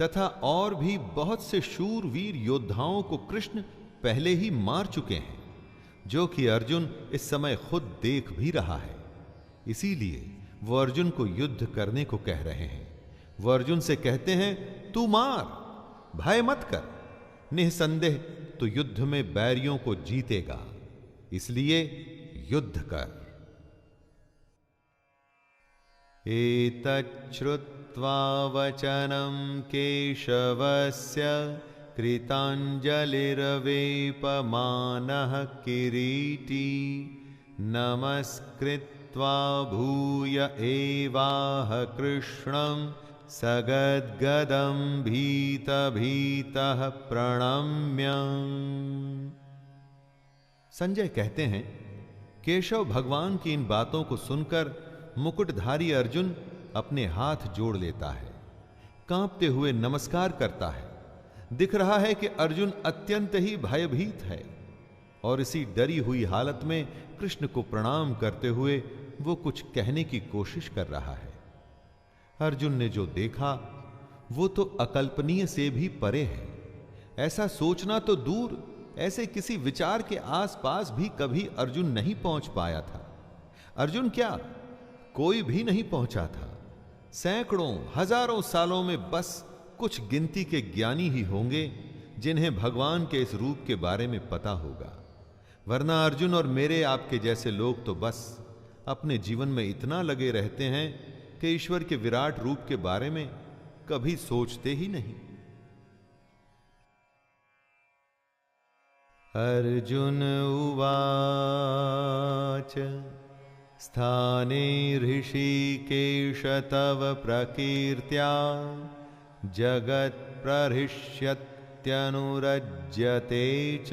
तथा और भी बहुत से शूरवीर योद्धाओं को कृष्ण पहले ही मार चुके हैं, जो कि अर्जुन इस समय खुद देख भी रहा है। इसीलिए वो अर्जुन को युद्ध करने को कह रहे हैं। वो अर्जुन से कहते हैं, तू मार, भय मत कर, निसंदेह तो युद्ध में बैरियों को जीतेगा, इसलिए युद्ध कर। एतच्छ्रुत्वा वचनं केशवस्य कृताञ्जलिर्वेपमानः किरीटी नमस्कृत्वा भूय एवाह कृष्णं सगद्गदं भीतभीतः प्रणम्य। संजय कहते हैं, केशव भगवान की इन बातों को सुनकर मुकुटधारी अर्जुन अपने हाथ जोड़ लेता है, कांपते हुए नमस्कार करता है। दिख रहा है कि अर्जुन अत्यंत ही भयभीत है और इसी डरी हुई हालत में कृष्ण को प्रणाम करते हुए वो कुछ कहने की कोशिश कर रहा है। अर्जुन ने जो देखा वो तो अकल्पनीय से भी परे है। ऐसा सोचना तो दूर, ऐसे किसी विचार के आसपास भी कभी अर्जुन नहीं पहुंच पाया था। अर्जुन क्या, कोई भी नहीं पहुंचा था। सैकड़ों हजारों सालों में बस कुछ गिनती के ज्ञानी ही होंगे जिन्हें भगवान के इस रूप के बारे में पता होगा, वरना अर्जुन और मेरे आपके जैसे लोग तो बस अपने जीवन में इतना लगे रहते हैं कि ईश्वर के विराट रूप के बारे में कभी सोचते ही नहीं। अर्जुन उवाच स्थाने ऋषिकेश तव प्रकीर्त्या जगत्प्रहृष्यत्यनुरज्यते च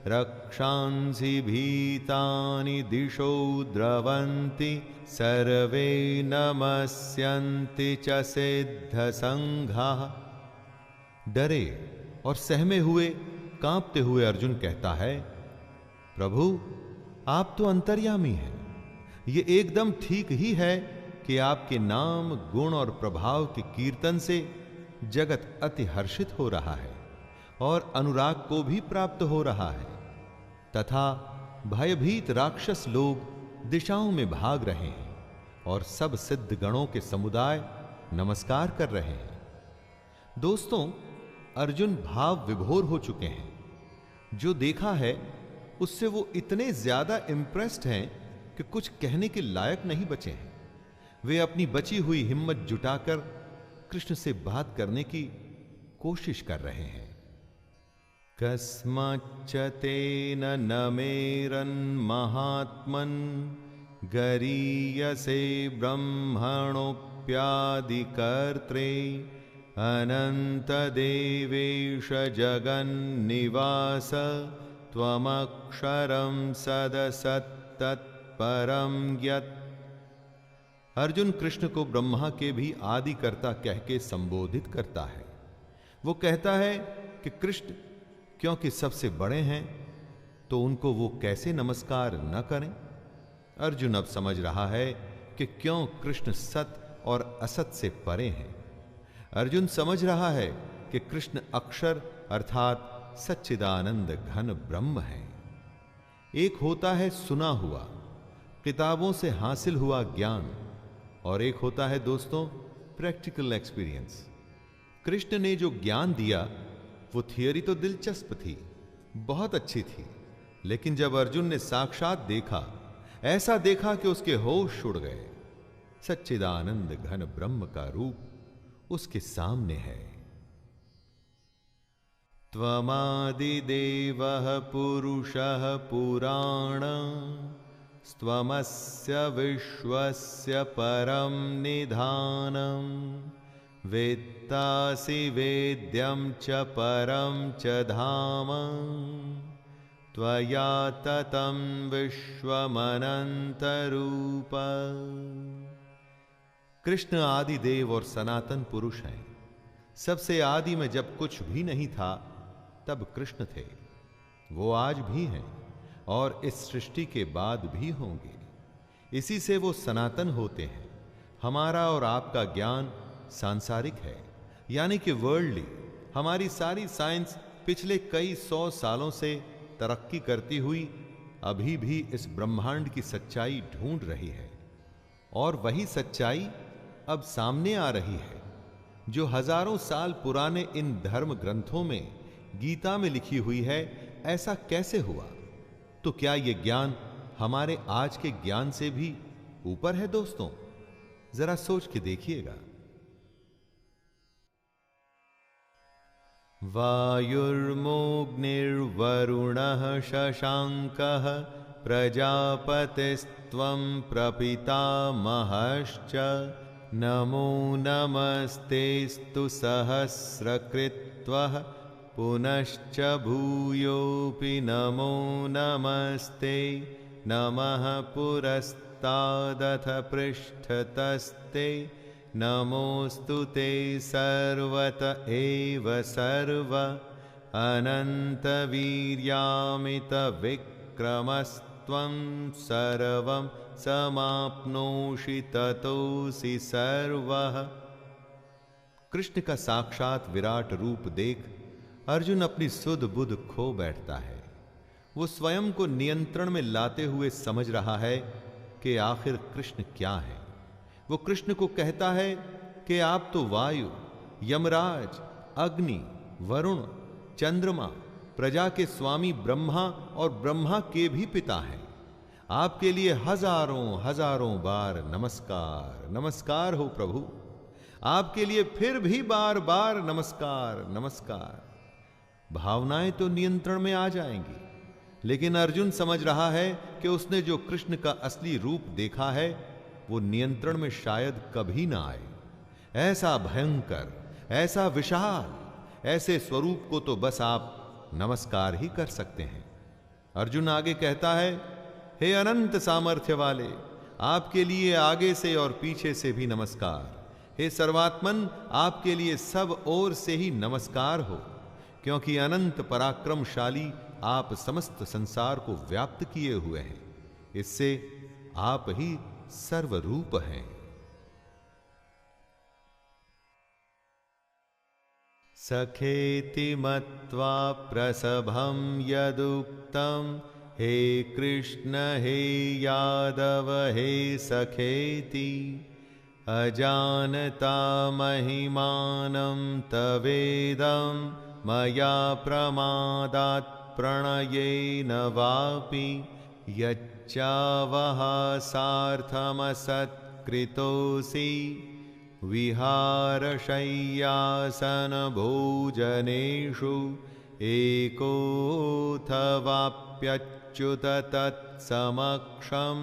रक्षांसि भीतानि दिशो द्रवन्ति सर्वे नमस्यन्ति च सिद्धसंघाः। डरे और सहमे हुए, कांपते हुए अर्जुन कहता है, प्रभु आप तो अंतर्यामी हैं। ये एकदम ठीक ही है कि आपके नाम, गुण और प्रभाव के कीर्तन से जगत अति हर्षित हो रहा है और अनुराग को भी प्राप्त हो रहा है, तथा भयभीत राक्षस लोग दिशाओं में भाग रहे हैं और सब सिद्ध गणों के समुदाय नमस्कार कर रहे हैं। दोस्तों, अर्जुन भाव विभोर हो चुके हैं। जो देखा है उससे वो इतने ज्यादा इंप्रेस्ड हैं कि कुछ कहने के लायक नहीं बचे हैं। वे अपनी बची हुई हिम्मत जुटाकर कृष्ण से बात करने की कोशिश कर रहे हैं। कस्माच्च तेन नमेरन्महात्मन् गरीयसे ब्रह्मणोऽप्यनुत्तमम् रूप्यादिकर्त्रे अनंत देवेश जगन्निवास त्वमक्षरं सदसत्तत्परं यत्। अर्जुन कृष्ण को ब्रह्मा के भी आदिकर्ता कह के संबोधित करता है। वो कहता है कि कृष्ण क्योंकि सबसे बड़े हैं तो उनको वो कैसे नमस्कार न करें। अर्जुन अब समझ रहा है कि क्यों कृष्ण सत और असत से परे हैं। अर्जुन समझ रहा है कि कृष्ण अक्षर अर्थात सच्चिदानंद घन ब्रह्म है। एक होता है सुना हुआ, किताबों से हासिल हुआ ज्ञान, और एक होता है दोस्तों प्रैक्टिकल एक्सपीरियंस। कृष्ण ने जो ज्ञान दिया वो थियरी तो दिलचस्प थी, बहुत अच्छी थी, लेकिन जब अर्जुन ने साक्षात देखा, ऐसा देखा कि उसके होश उड़ गए। सच्चिदानंद घन ब्रह्म का रूप उसके सामने है। त्वमादिदेवः पुरुषः पुराण त्वमस्य विश्वस्य परं निधानं वेत्तासि वेद्यं च परं च धाम त्वया ततं विश्वमनन्तरूप। कृष्ण आदि देव और सनातन पुरुष हैं। सबसे आदि में जब कुछ भी नहीं था तब कृष्ण थे। वो आज भी हैं और इस सृष्टि के बाद भी होंगे। इसी से वो सनातन होते हैं। हमारा और आपका ज्ञान सांसारिक है, यानी कि वर्ल्डली। हमारी सारी साइंस पिछले कई 100 सालों से तरक्की करती हुई अभी भी इस ब्रह्मांड की सच्चाई ढूंढ रही है, और वही सच्चाई अब सामने आ रही है जो हजारों साल पुराने इन धर्म ग्रंथों में, गीता में लिखी हुई है। ऐसा कैसे हुआ? तो क्या यह ज्ञान हमारे आज के ज्ञान से भी ऊपर है दोस्तों? जरा सोच के देखिएगा। वायुर्मोऽग्निर्वरुणः शशाङ्कः प्रजापतिस्त्वं प्रपितामहश्च नमो नमस्तेस्तु सहस्रकृत्वः पुनश्च भूयोऽपि नमो नमस्ते नमः पुरस्तादथ पृष्ठतस्ते नमोऽस्तु ते सर्वत एव सर्व अनन्तवीर्यामितविक्रमस्त्वं सर्वं समाप्नोषि ततोऽसि सर्वः। कृष्ण का साक्षात विराट रूप देख अर्जुन अपनी सुध बुध खो बैठता है। वो स्वयं को नियंत्रण में लाते हुए समझ रहा है कि आखिर कृष्ण क्या है। वो कृष्ण को कहता है कि आप तो वायु, यमराज, अग्नि, वरुण, चंद्रमा, प्रजा के स्वामी ब्रह्मा और ब्रह्मा के भी पिता हैं। आपके लिए हजारों हजारों बार नमस्कार नमस्कार हो प्रभु। आपके लिए फिर भी बार बार नमस्कार नमस्कार। भावनाएं तो नियंत्रण में आ जाएंगी, लेकिन अर्जुन समझ रहा है कि उसने जो कृष्ण का असली रूप देखा है वो नियंत्रण में शायद कभी ना आए। ऐसा भयंकर, ऐसा विशाल, ऐसे स्वरूप को तो बस आप नमस्कार ही कर सकते हैं। अर्जुन आगे कहता है, हे अनंत सामर्थ्य वाले, आपके लिए आगे से और पीछे से भी नमस्कार। हे सर्वात्मन, आपके लिए सब ओर से ही नमस्कार हो, क्योंकि अनंत पराक्रमशाली आप समस्त संसार को व्याप्त किए हुए हैं। इससे आप ही सर्वरूप हैं। सखेति मत्वा प्रसभं यदुक्तं हे कृष्ण हे यादव हे सखेति अजानता महिमानं तवेदं मया प्रमादात् प्रणयेन वापि यच्चावहासार्थमसत्कृतोऽसि विहारशय्यासनभोजनेषु एकोऽथवाप्यच्युत तत्समक्षं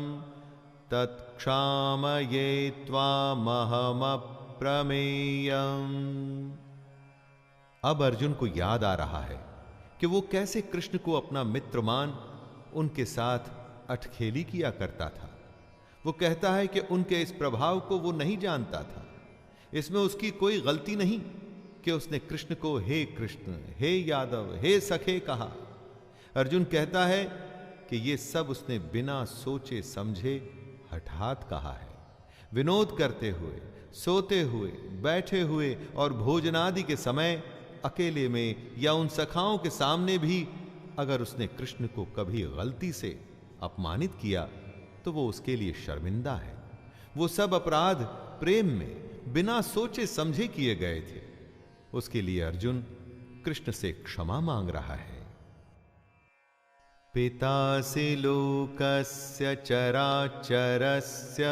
तत्क्षामये त्वामहमप्रमेयम्। अब अर्जुन को याद आ रहा है कि वो कैसे कृष्ण को अपना मित्र मान उनके साथ अटखेली किया करता था। वो कहता है कि उनके इस प्रभाव को वो नहीं जानता था। इसमें उसकी कोई गलती नहीं कि उसने कृष्ण को हे कृष्ण, हे यादव, हे सखे कहा। अर्जुन कहता है कि ये सब उसने बिना सोचे समझे हठात कहा है। विनोद करते हुए, सोते हुए, बैठे हुए और भोजनादि के समय, अकेले में या उन सखाओं के सामने भी अगर उसने कृष्ण को कभी गलती से अपमानित किया तो वो उसके लिए शर्मिंदा है। वो सब अपराध प्रेम में बिना सोचे समझे किए गए थे। उसके लिए अर्जुन कृष्ण से क्षमा मांग रहा है। पितासि लोकस्य चराचरस्य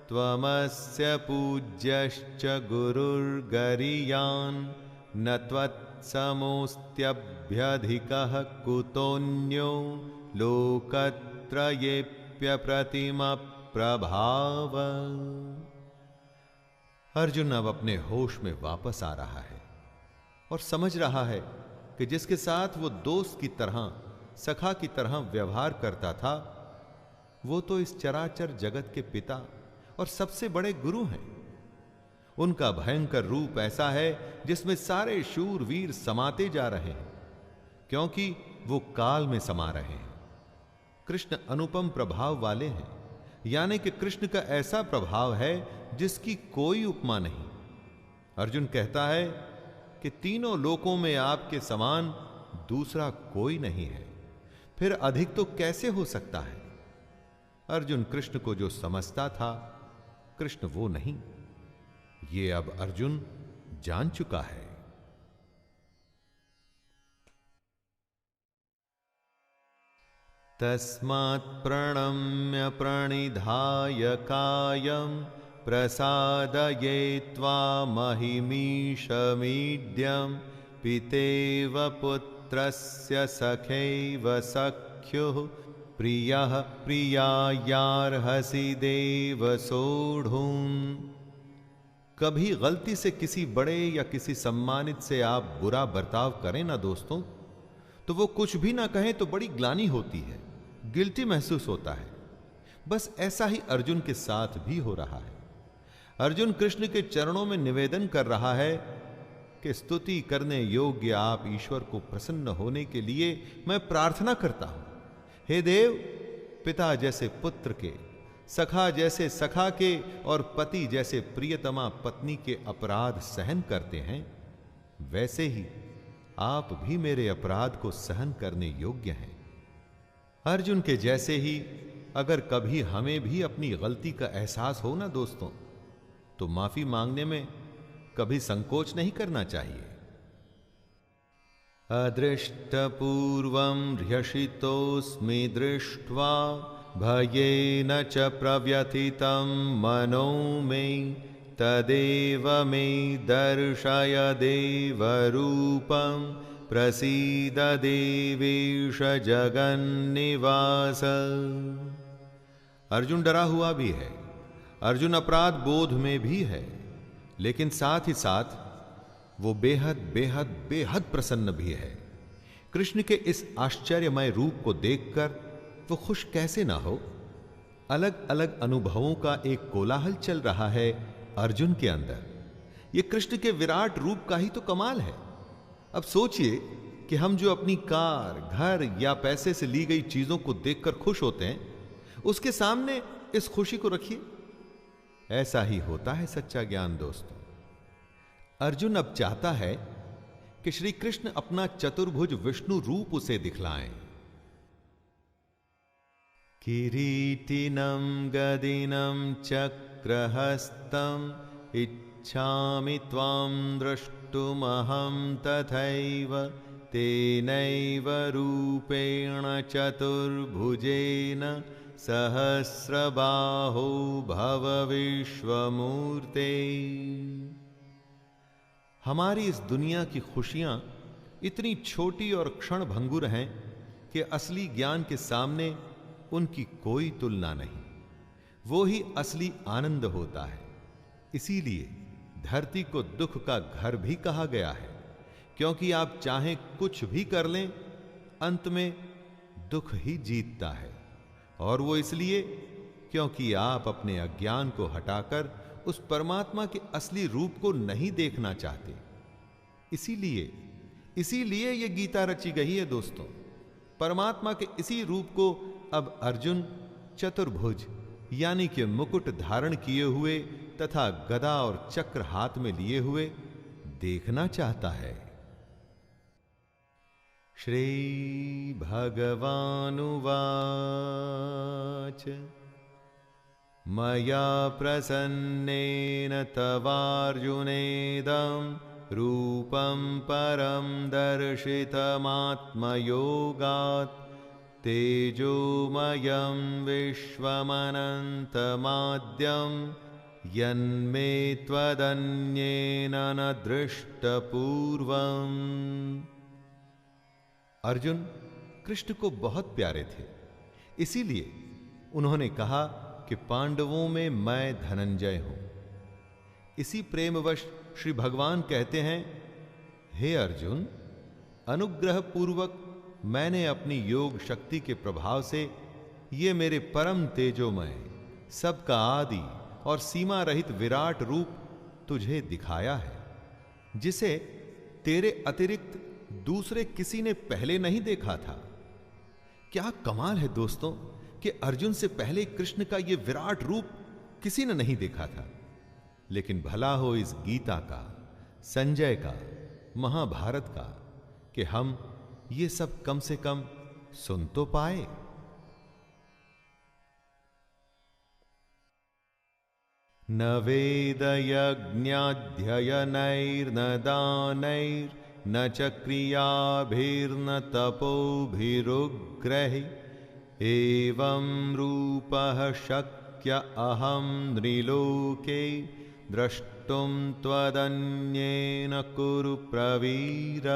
त्वमस्य पूज्यश्च गुरुर्गरीयान् न त्वत्समोऽस्त्यभ्यधिकः कुतोऽन्यो लोकत्रयेऽप्यप्रतिमप्रभाव। अर्जुन अब अपने होश में वापस आ रहा है और समझ रहा है कि जिसके साथ वो दोस्त की तरह, सखा की तरह व्यवहार करता था, वो तो इस चराचर जगत के पिता और सबसे बड़े गुरु हैं। उनका भयंकर रूप ऐसा है जिसमें सारे शूरवीर समाते जा रहे हैं, क्योंकि वो काल में समा रहे हैं। कृष्ण अनुपम प्रभाव वाले हैं, यानी कि कृष्ण का ऐसा प्रभाव है जिसकी कोई उपमा नहीं। अर्जुन कहता है कि तीनों लोकों में आपके समान दूसरा कोई नहीं है, फिर अधिक तो कैसे हो सकता है। अर्जुन कृष्ण को जो समझता था, कृष्ण वो नहीं। ये अब अर्जुन जान चुका है। तस्मात् प्रणम्य प्रणिधाय कायं प्रसादये त्वामहिमीशमीड्यं पितेव पुत्रस्य सखैव सख्युः प्रियः प्रियायार्हसि देव सोढुम्। कभी गलती से किसी बड़े या किसी सम्मानित से आप बुरा बर्ताव करें ना दोस्तों, तो वो कुछ भी ना कहें तो बड़ी ग्लानि होती है, गिल्टी महसूस होता है। बस ऐसा ही अर्जुन के साथ भी हो रहा है। अर्जुन कृष्ण के चरणों में निवेदन कर रहा है कि स्तुति करने योग्य आप ईश्वर को प्रसन्न होने के लिए मैं प्रार्थना करता हूं। हे देव, पिता जैसे पुत्र के, सखा जैसे सखा के और पति जैसे प्रियतमा पत्नी के अपराध सहन करते हैं, वैसे ही आप भी मेरे अपराध को सहन करने योग्य हैं। अर्जुन के जैसे ही अगर कभी हमें भी अपनी गलती का एहसास हो ना दोस्तों, तो माफी मांगने में कभी संकोच नहीं करना चाहिए। अदृष्टपूर्वं ह्यषितोऽस्मि दृष्ट्वा भयेन च प्रव्यथितं मनो मे तदेव मे दर्शय देवरूपं प्रसीद देवेश जगन्निवास। अर्जुन डरा हुआ भी है, अर्जुन अपराध बोध में भी है, लेकिन साथ ही साथ वो बेहद बेहद बेहद प्रसन्न भी है। कृष्ण के इस आश्चर्यमय रूप को देखकर वो खुश कैसे ना हो। अलग अलग अनुभवों का एक कोलाहल चल रहा है अर्जुन के अंदर। ये कृष्ण के विराट रूप का ही तो कमाल है। अब सोचिए कि हम जो अपनी कार, घर या पैसे से ली गई चीजों को देखकर खुश होते हैं, उसके सामने इस खुशी को रखिए। ऐसा ही होता है सच्चा ज्ञान दोस्तों। अर्जुन अब चाहता है कि श्री कृष्ण अपना चतुर्भुज विष्णु रूप उसे दिखलाएं। किरीटिनं गदिनं चक्रहस्तं इच्छामि त्वां द्रष्टुमहं तथैव तेनैव रूपेण चतुर्भुजेन सहस्रबाहो भव विश्वमूर्ते। हमारी इस दुनिया की खुशियां इतनी छोटी और क्षण भंगुर हैं कि असली ज्ञान के सामने उनकी कोई तुलना नहीं। वो ही असली आनंद होता है। इसीलिए धरती को दुख का घर भी कहा गया है, क्योंकि आप चाहें कुछ भी कर लें, अंत में दुख ही जीतता है। और वो इसलिए क्योंकि आप अपने अज्ञान को हटाकर उस परमात्मा के असली रूप को नहीं देखना चाहते। इसीलिए ये गीता रची गई है दोस्तों। परमात्मा के इसी रूप को अब अर्जुन चतुर्भुज यानी कि मुकुट धारण किए हुए तथा गदा और चक्र हाथ में लिए हुए देखना चाहता है। श्री भगवानुवाच मया प्रसन्नेन तवार्जुनेदं रूपं परं दर्शितमात्मयोगात् तेजोमयं विश्वमनन्तमाद्यं यन्मे त्वदन्येन न दृष्टपूर्वम्। अर्जुन कृष्ण को बहुत प्यारे थे, इसीलिए उन्होंने कहा कि पांडवों में मैं धनंजय हूं। इसी प्रेमवश श्री भगवान कहते हैं, हे अर्जुन, अनुग्रह पूर्वक मैंने अपनी योग शक्ति के प्रभाव से ये मेरे परम तेजोमय, सबका आदि और सीमा रहित विराट रूप तुझे दिखाया है, जिसे तेरे अतिरिक्त दूसरे किसी ने पहले नहीं देखा था। क्या कमाल है दोस्तों कि अर्जुन से पहले कृष्ण का यह विराट रूप किसी ने नहीं देखा था। लेकिन भला हो इस गीता का, संजय का, महाभारत का कि हम ये सब कम से कम सुन तो पाए। न वेदयज्ञाध्ययनैर्न दानैर्न च क्रियाभिर्न तपोभिरुग्रैः एवं रूपः शक्य अहं नृलोके द्रष्टुं त्वदन्येन कुरु प्रवीर।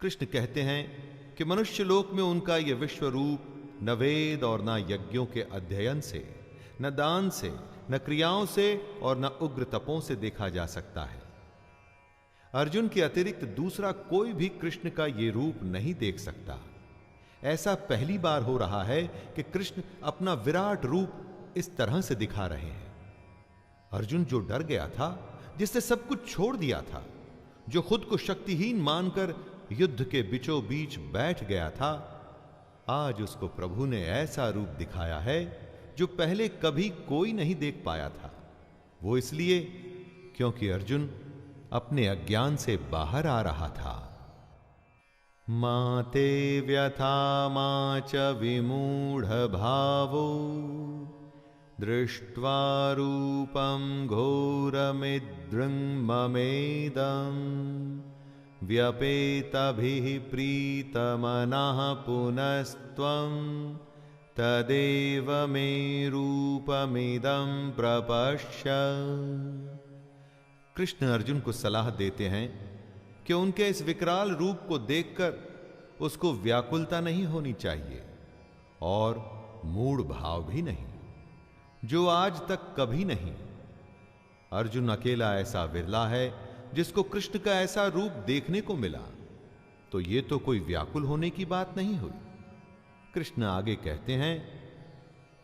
कृष्ण कहते हैं कि मनुष्य लोक में उनका यह विश्व रूप न वेद और न यज्ञों के अध्ययन से, न दान से, न क्रियाओं से और न उग्र तपों से देखा जा सकता है। अर्जुन के अतिरिक्त दूसरा कोई भी कृष्ण का यह रूप नहीं देख सकता। ऐसा पहली बार हो रहा है कि कृष्ण अपना विराट रूप इस तरह से दिखा रहे हैं। अर्जुन जो डर गया था, जिसने सब कुछ छोड़ दिया था, जो खुद को शक्तिहीन मानकर युद्ध के बीचों बीच बैठ गया था, आज उसको प्रभु ने ऐसा रूप दिखाया है जो पहले कभी कोई नहीं देख पाया था। वो इसलिए क्योंकि अर्जुन अपने अज्ञान से बाहर आ रहा था। माते व्यथा मा च विमूढ़ भावो दृष्ट्वा रूपं घोरमिदृङ्ममेदं व्यपेतभिः प्रीतमनः पुनस्त्वं तदेव मे रूपमिदं प्रपश्य। कृष्ण अर्जुन को सलाह देते हैं कि उनके इस विकराल रूप को देखकर उसको व्याकुलता नहीं होनी चाहिए और मूढ़ भाव भी नहीं, जो आज तक कभी नहीं। अर्जुन अकेला ऐसा विरला है जिसको कृष्ण का ऐसा रूप देखने को मिला, तो ये तो कोई व्याकुल होने की बात नहीं हुई। कृष्ण आगे कहते हैं,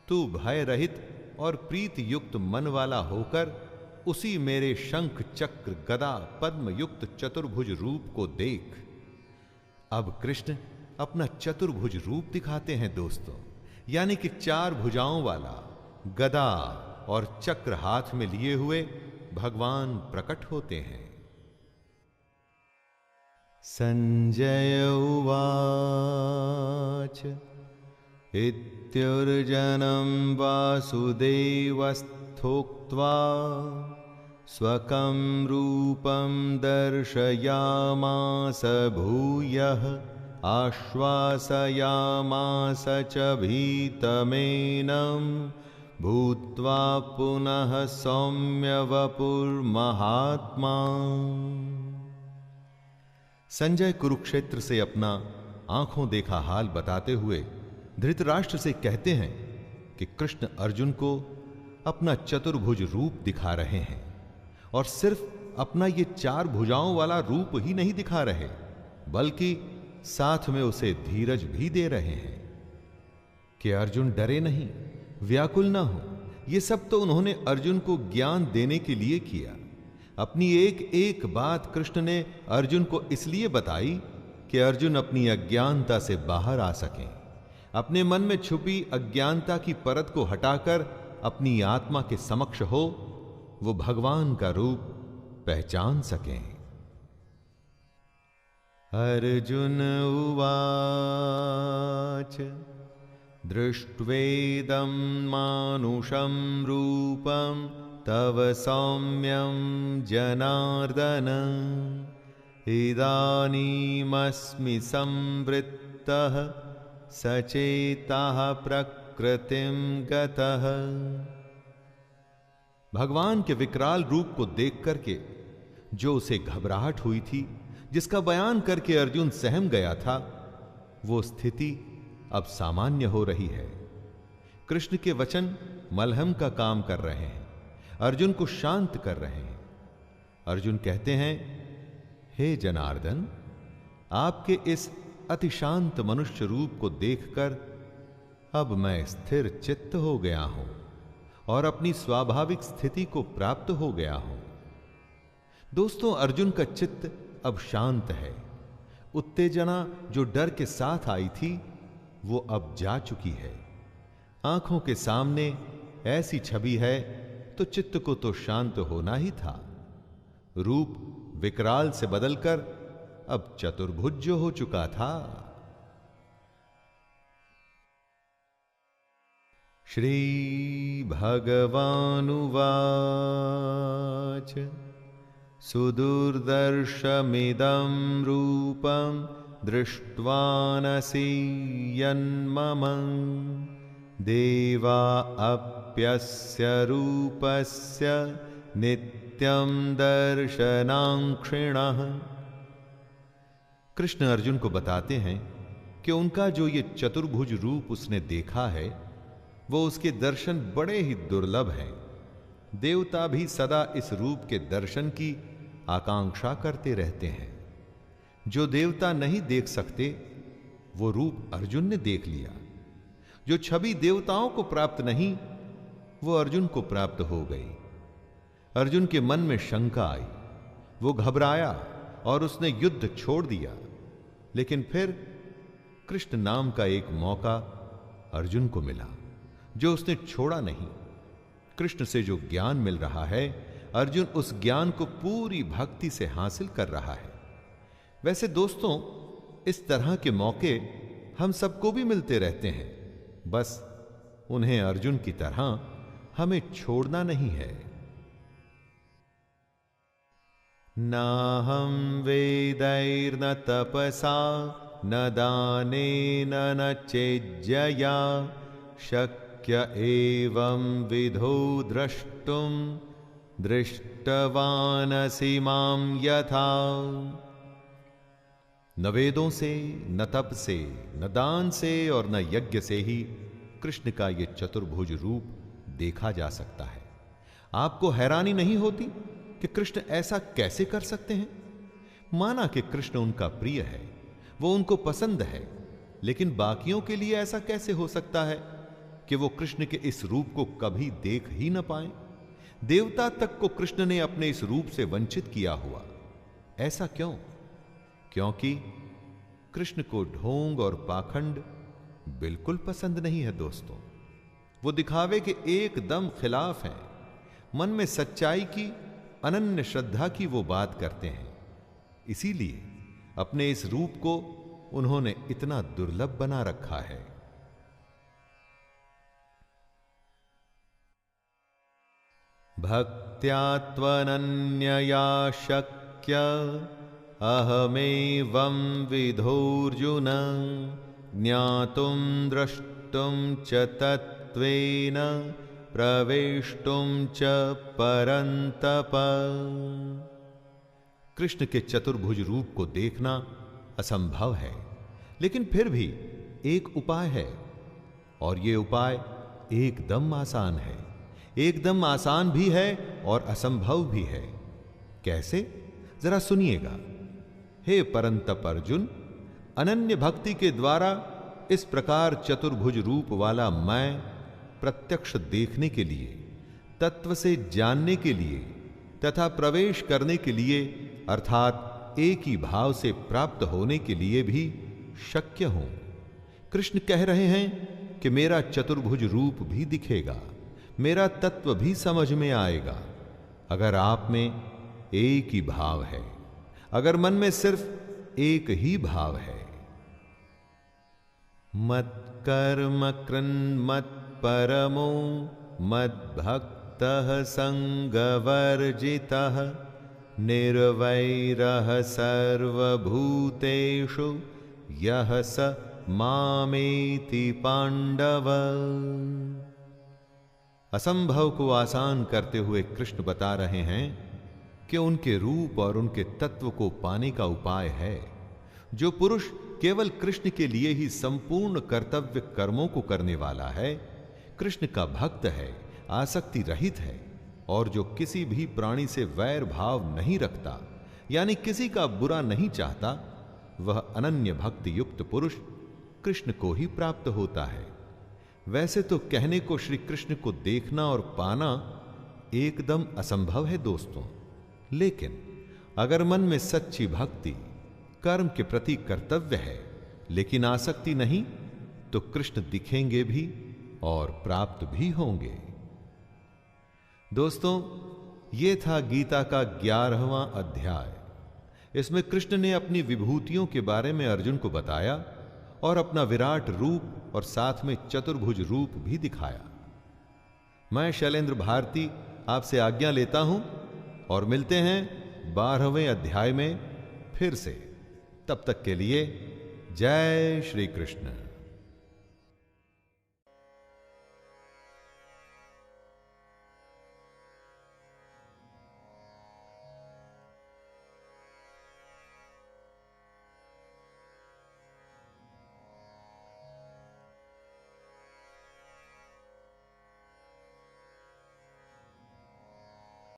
तू भय रहित और प्रीति युक्त मन वाला होकर उसी मेरे शंख चक्र गदा पद्म युक्त चतुर्भुज रूप को देख। अब कृष्ण अपना चतुर्भुज रूप दिखाते हैं दोस्तों, यानी कि चार भुजाओं वाला गदा और चक्र हाथ में लिए हुए भगवान प्रकट होते हैं। संजय उवाच इत्युर्जनं वासुदेवस्तोक्त्वा स्वकं रूपं दर्शयामास भूयः आश्वासयामास च भीतमेनं भूत्वा पुनः सौम्य वपुर्महात्मा। संजय कुरुक्षेत्र से अपना आंखों देखा हाल बताते हुए धृतराष्ट्र से कहते हैं कि कृष्ण अर्जुन को अपना चतुर्भुज रूप दिखा रहे हैं, और सिर्फ अपना ये 4 भुजाओं वाला रूप ही नहीं दिखा रहे, बल्कि साथ में उसे धीरज भी दे रहे हैं कि अर्जुन डरे नहीं, व्याकुल ना हो। ये सब तो उन्होंने अर्जुन को ज्ञान देने के लिए किया। अपनी एक एक बात कृष्ण ने अर्जुन को इसलिए बताई कि अर्जुन अपनी अज्ञानता से बाहर आ सकें, अपने मन में छुपी अज्ञानता की परत को हटाकर अपनी आत्मा के समक्ष हो वो भगवान का रूप पहचान सकें। अर्जुन उवाच दृष्ट्वेदं मानुषं रूपं तव सौम्यं जनार्दन इदानीमस्मि संवृत्तः सचेतः प्रकृतिं गतः। भगवान के विकराल रूप को देख करके जो उसे घबराहट हुई थी, जिसका बयान करके अर्जुन सहम गया था, वो स्थिति अब सामान्य हो रही है। कृष्ण के वचन मलहम का काम कर रहे हैं, अर्जुन को शांत कर रहे हैं। अर्जुन कहते हैं, हे जनार्दन, आपके इस अति शांत मनुष्य रूप को देखकर अब मैं स्थिर चित्त हो गया हूं और अपनी स्वाभाविक स्थिति को प्राप्त हो गया हूं। दोस्तों, अर्जुन का चित्त अब शांत है। उत्तेजना जो डर के साथ आई थी वो अब जा चुकी है। आंखों के सामने ऐसी छवि है तो चित्त को तो शांत होना ही था। रूप विकराल से बदलकर अब चतुर्भुज हो चुका था। श्री भगवानुवाच सुदुर्दर्शमिदं रूपं दृष्ट्वानसि यन्मम देवा अप्यस्य रूपस्य नित्यं दर्शनांक्षिणः। कृष्ण अर्जुन को बताते हैं कि उनका जो ये चतुर्भुज रूप उसने देखा है वो उसके दर्शन बड़े ही दुर्लभ हैं। देवता भी सदा इस रूप के दर्शन की आकांक्षा करते रहते हैं। जो देवता नहीं देख सकते वो रूप अर्जुन ने देख लिया। जो छवि देवताओं को प्राप्त नहीं वो अर्जुन को प्राप्त हो गई। अर्जुन के मन में शंका आई, वो घबराया और उसने युद्ध छोड़ दिया। लेकिन फिर कृष्ण नाम का एक मौका अर्जुन को मिला जो उसने छोड़ा नहीं। कृष्ण से जो ज्ञान मिल रहा है, अर्जुन उस ज्ञान को पूरी भक्ति से हासिल कर रहा है। वैसे दोस्तों, इस तरह के मौके हम सबको भी मिलते रहते हैं, बस उन्हें अर्जुन की तरह हमें छोड़ना नहीं है। नाहं वेदैर्न तपसा न दानेन न चेज्जया शक्य एवं विधो द्रष्टुम दृष्टवानसि मां यथा। न वेदों से, न तप से, न दान से और न यज्ञ से ही कृष्ण का यह चतुर्भुज रूप देखा जा सकता है। आपको हैरानी नहीं होती कि कृष्ण ऐसा कैसे कर सकते हैं? माना कि कृष्ण उनका प्रिय है, वो उनको पसंद है, लेकिन बाकियों के लिए ऐसा कैसे हो सकता है कि वो कृष्ण के इस रूप को कभी देख ही न पाए? देवता तक को कृष्ण ने अपने इस रूप से वंचित किया हुआ। ऐसा क्यों? क्योंकि कृष्ण को ढोंग और पाखंड बिल्कुल पसंद नहीं है। दोस्तों, वो दिखावे के एकदम खिलाफ हैं। मन में सच्चाई की, अनन्य श्रद्धा की वो बात करते हैं। इसीलिए अपने इस रूप को उन्होंने इतना दुर्लभ बना रखा है। भक्त्या त्वनन्यया शक्य अहमेवं विधोर्जुन ज्ञातुं द्रष्टुं च तत्त्वेन प्रवेष्टुं च परन्तप। कृष्ण के चतुर्भुज रूप को देखना असंभव है, लेकिन फिर भी एक उपाय है, और यह उपाय एकदम आसान है, एकदम आसान भी है और असंभव भी है। कैसे, जरा सुनिएगा। हे परंतप अर्जुन, अनन्य भक्ति के द्वारा इस प्रकार चतुर्भुज रूप वाला मैं प्रत्यक्ष देखने के लिए, तत्व से जानने के लिए तथा प्रवेश करने के लिए अर्थात एक ही भाव से प्राप्त होने के लिए भी शक्य हूं। कृष्ण कह रहे हैं कि मेरा चतुर्भुज रूप भी दिखेगा, मेरा तत्व भी समझ में आएगा अगर आप में एक ही भाव है, अगर मन में सिर्फ एक ही भाव है। मत कर्म कृन् मत परमो मद भक्तः संगवर्जितः निर्वैरः सर्वभूतेषु यः स मामेति पांडव। असंभव को आसान करते हुए कृष्ण बता रहे हैं कि उनके रूप और उनके तत्व को पाने का उपाय है। जो पुरुष केवल कृष्ण के लिए ही संपूर्ण कर्तव्य कर्मों को करने वाला है, कृष्ण का भक्त है, आसक्ति रहित है और जो किसी भी प्राणी से वैर भाव नहीं रखता, यानी किसी का बुरा नहीं चाहता, वह अनन्य भक्ति युक्त पुरुष कृष्ण को ही प्राप्त होता है। वैसे तो कहने को श्री कृष्ण को देखना और पाना एकदम असंभव है दोस्तों, लेकिन अगर मन में सच्ची भक्ति, कर्म के प्रति कर्तव्य है लेकिन आसक्ति नहीं, तो कृष्ण दिखेंगे भी और प्राप्त भी होंगे। दोस्तों, यह था गीता का 11वां अध्याय। इसमें कृष्ण ने अपनी विभूतियों के बारे में अर्जुन को बताया और अपना विराट रूप और साथ में चतुर्भुज रूप भी दिखाया। मैं शैलेंद्र भारती आपसे आज्ञा लेता हूं और मिलते हैं 12वें अध्याय में फिर से। तब तक के लिए जय श्री कृष्ण।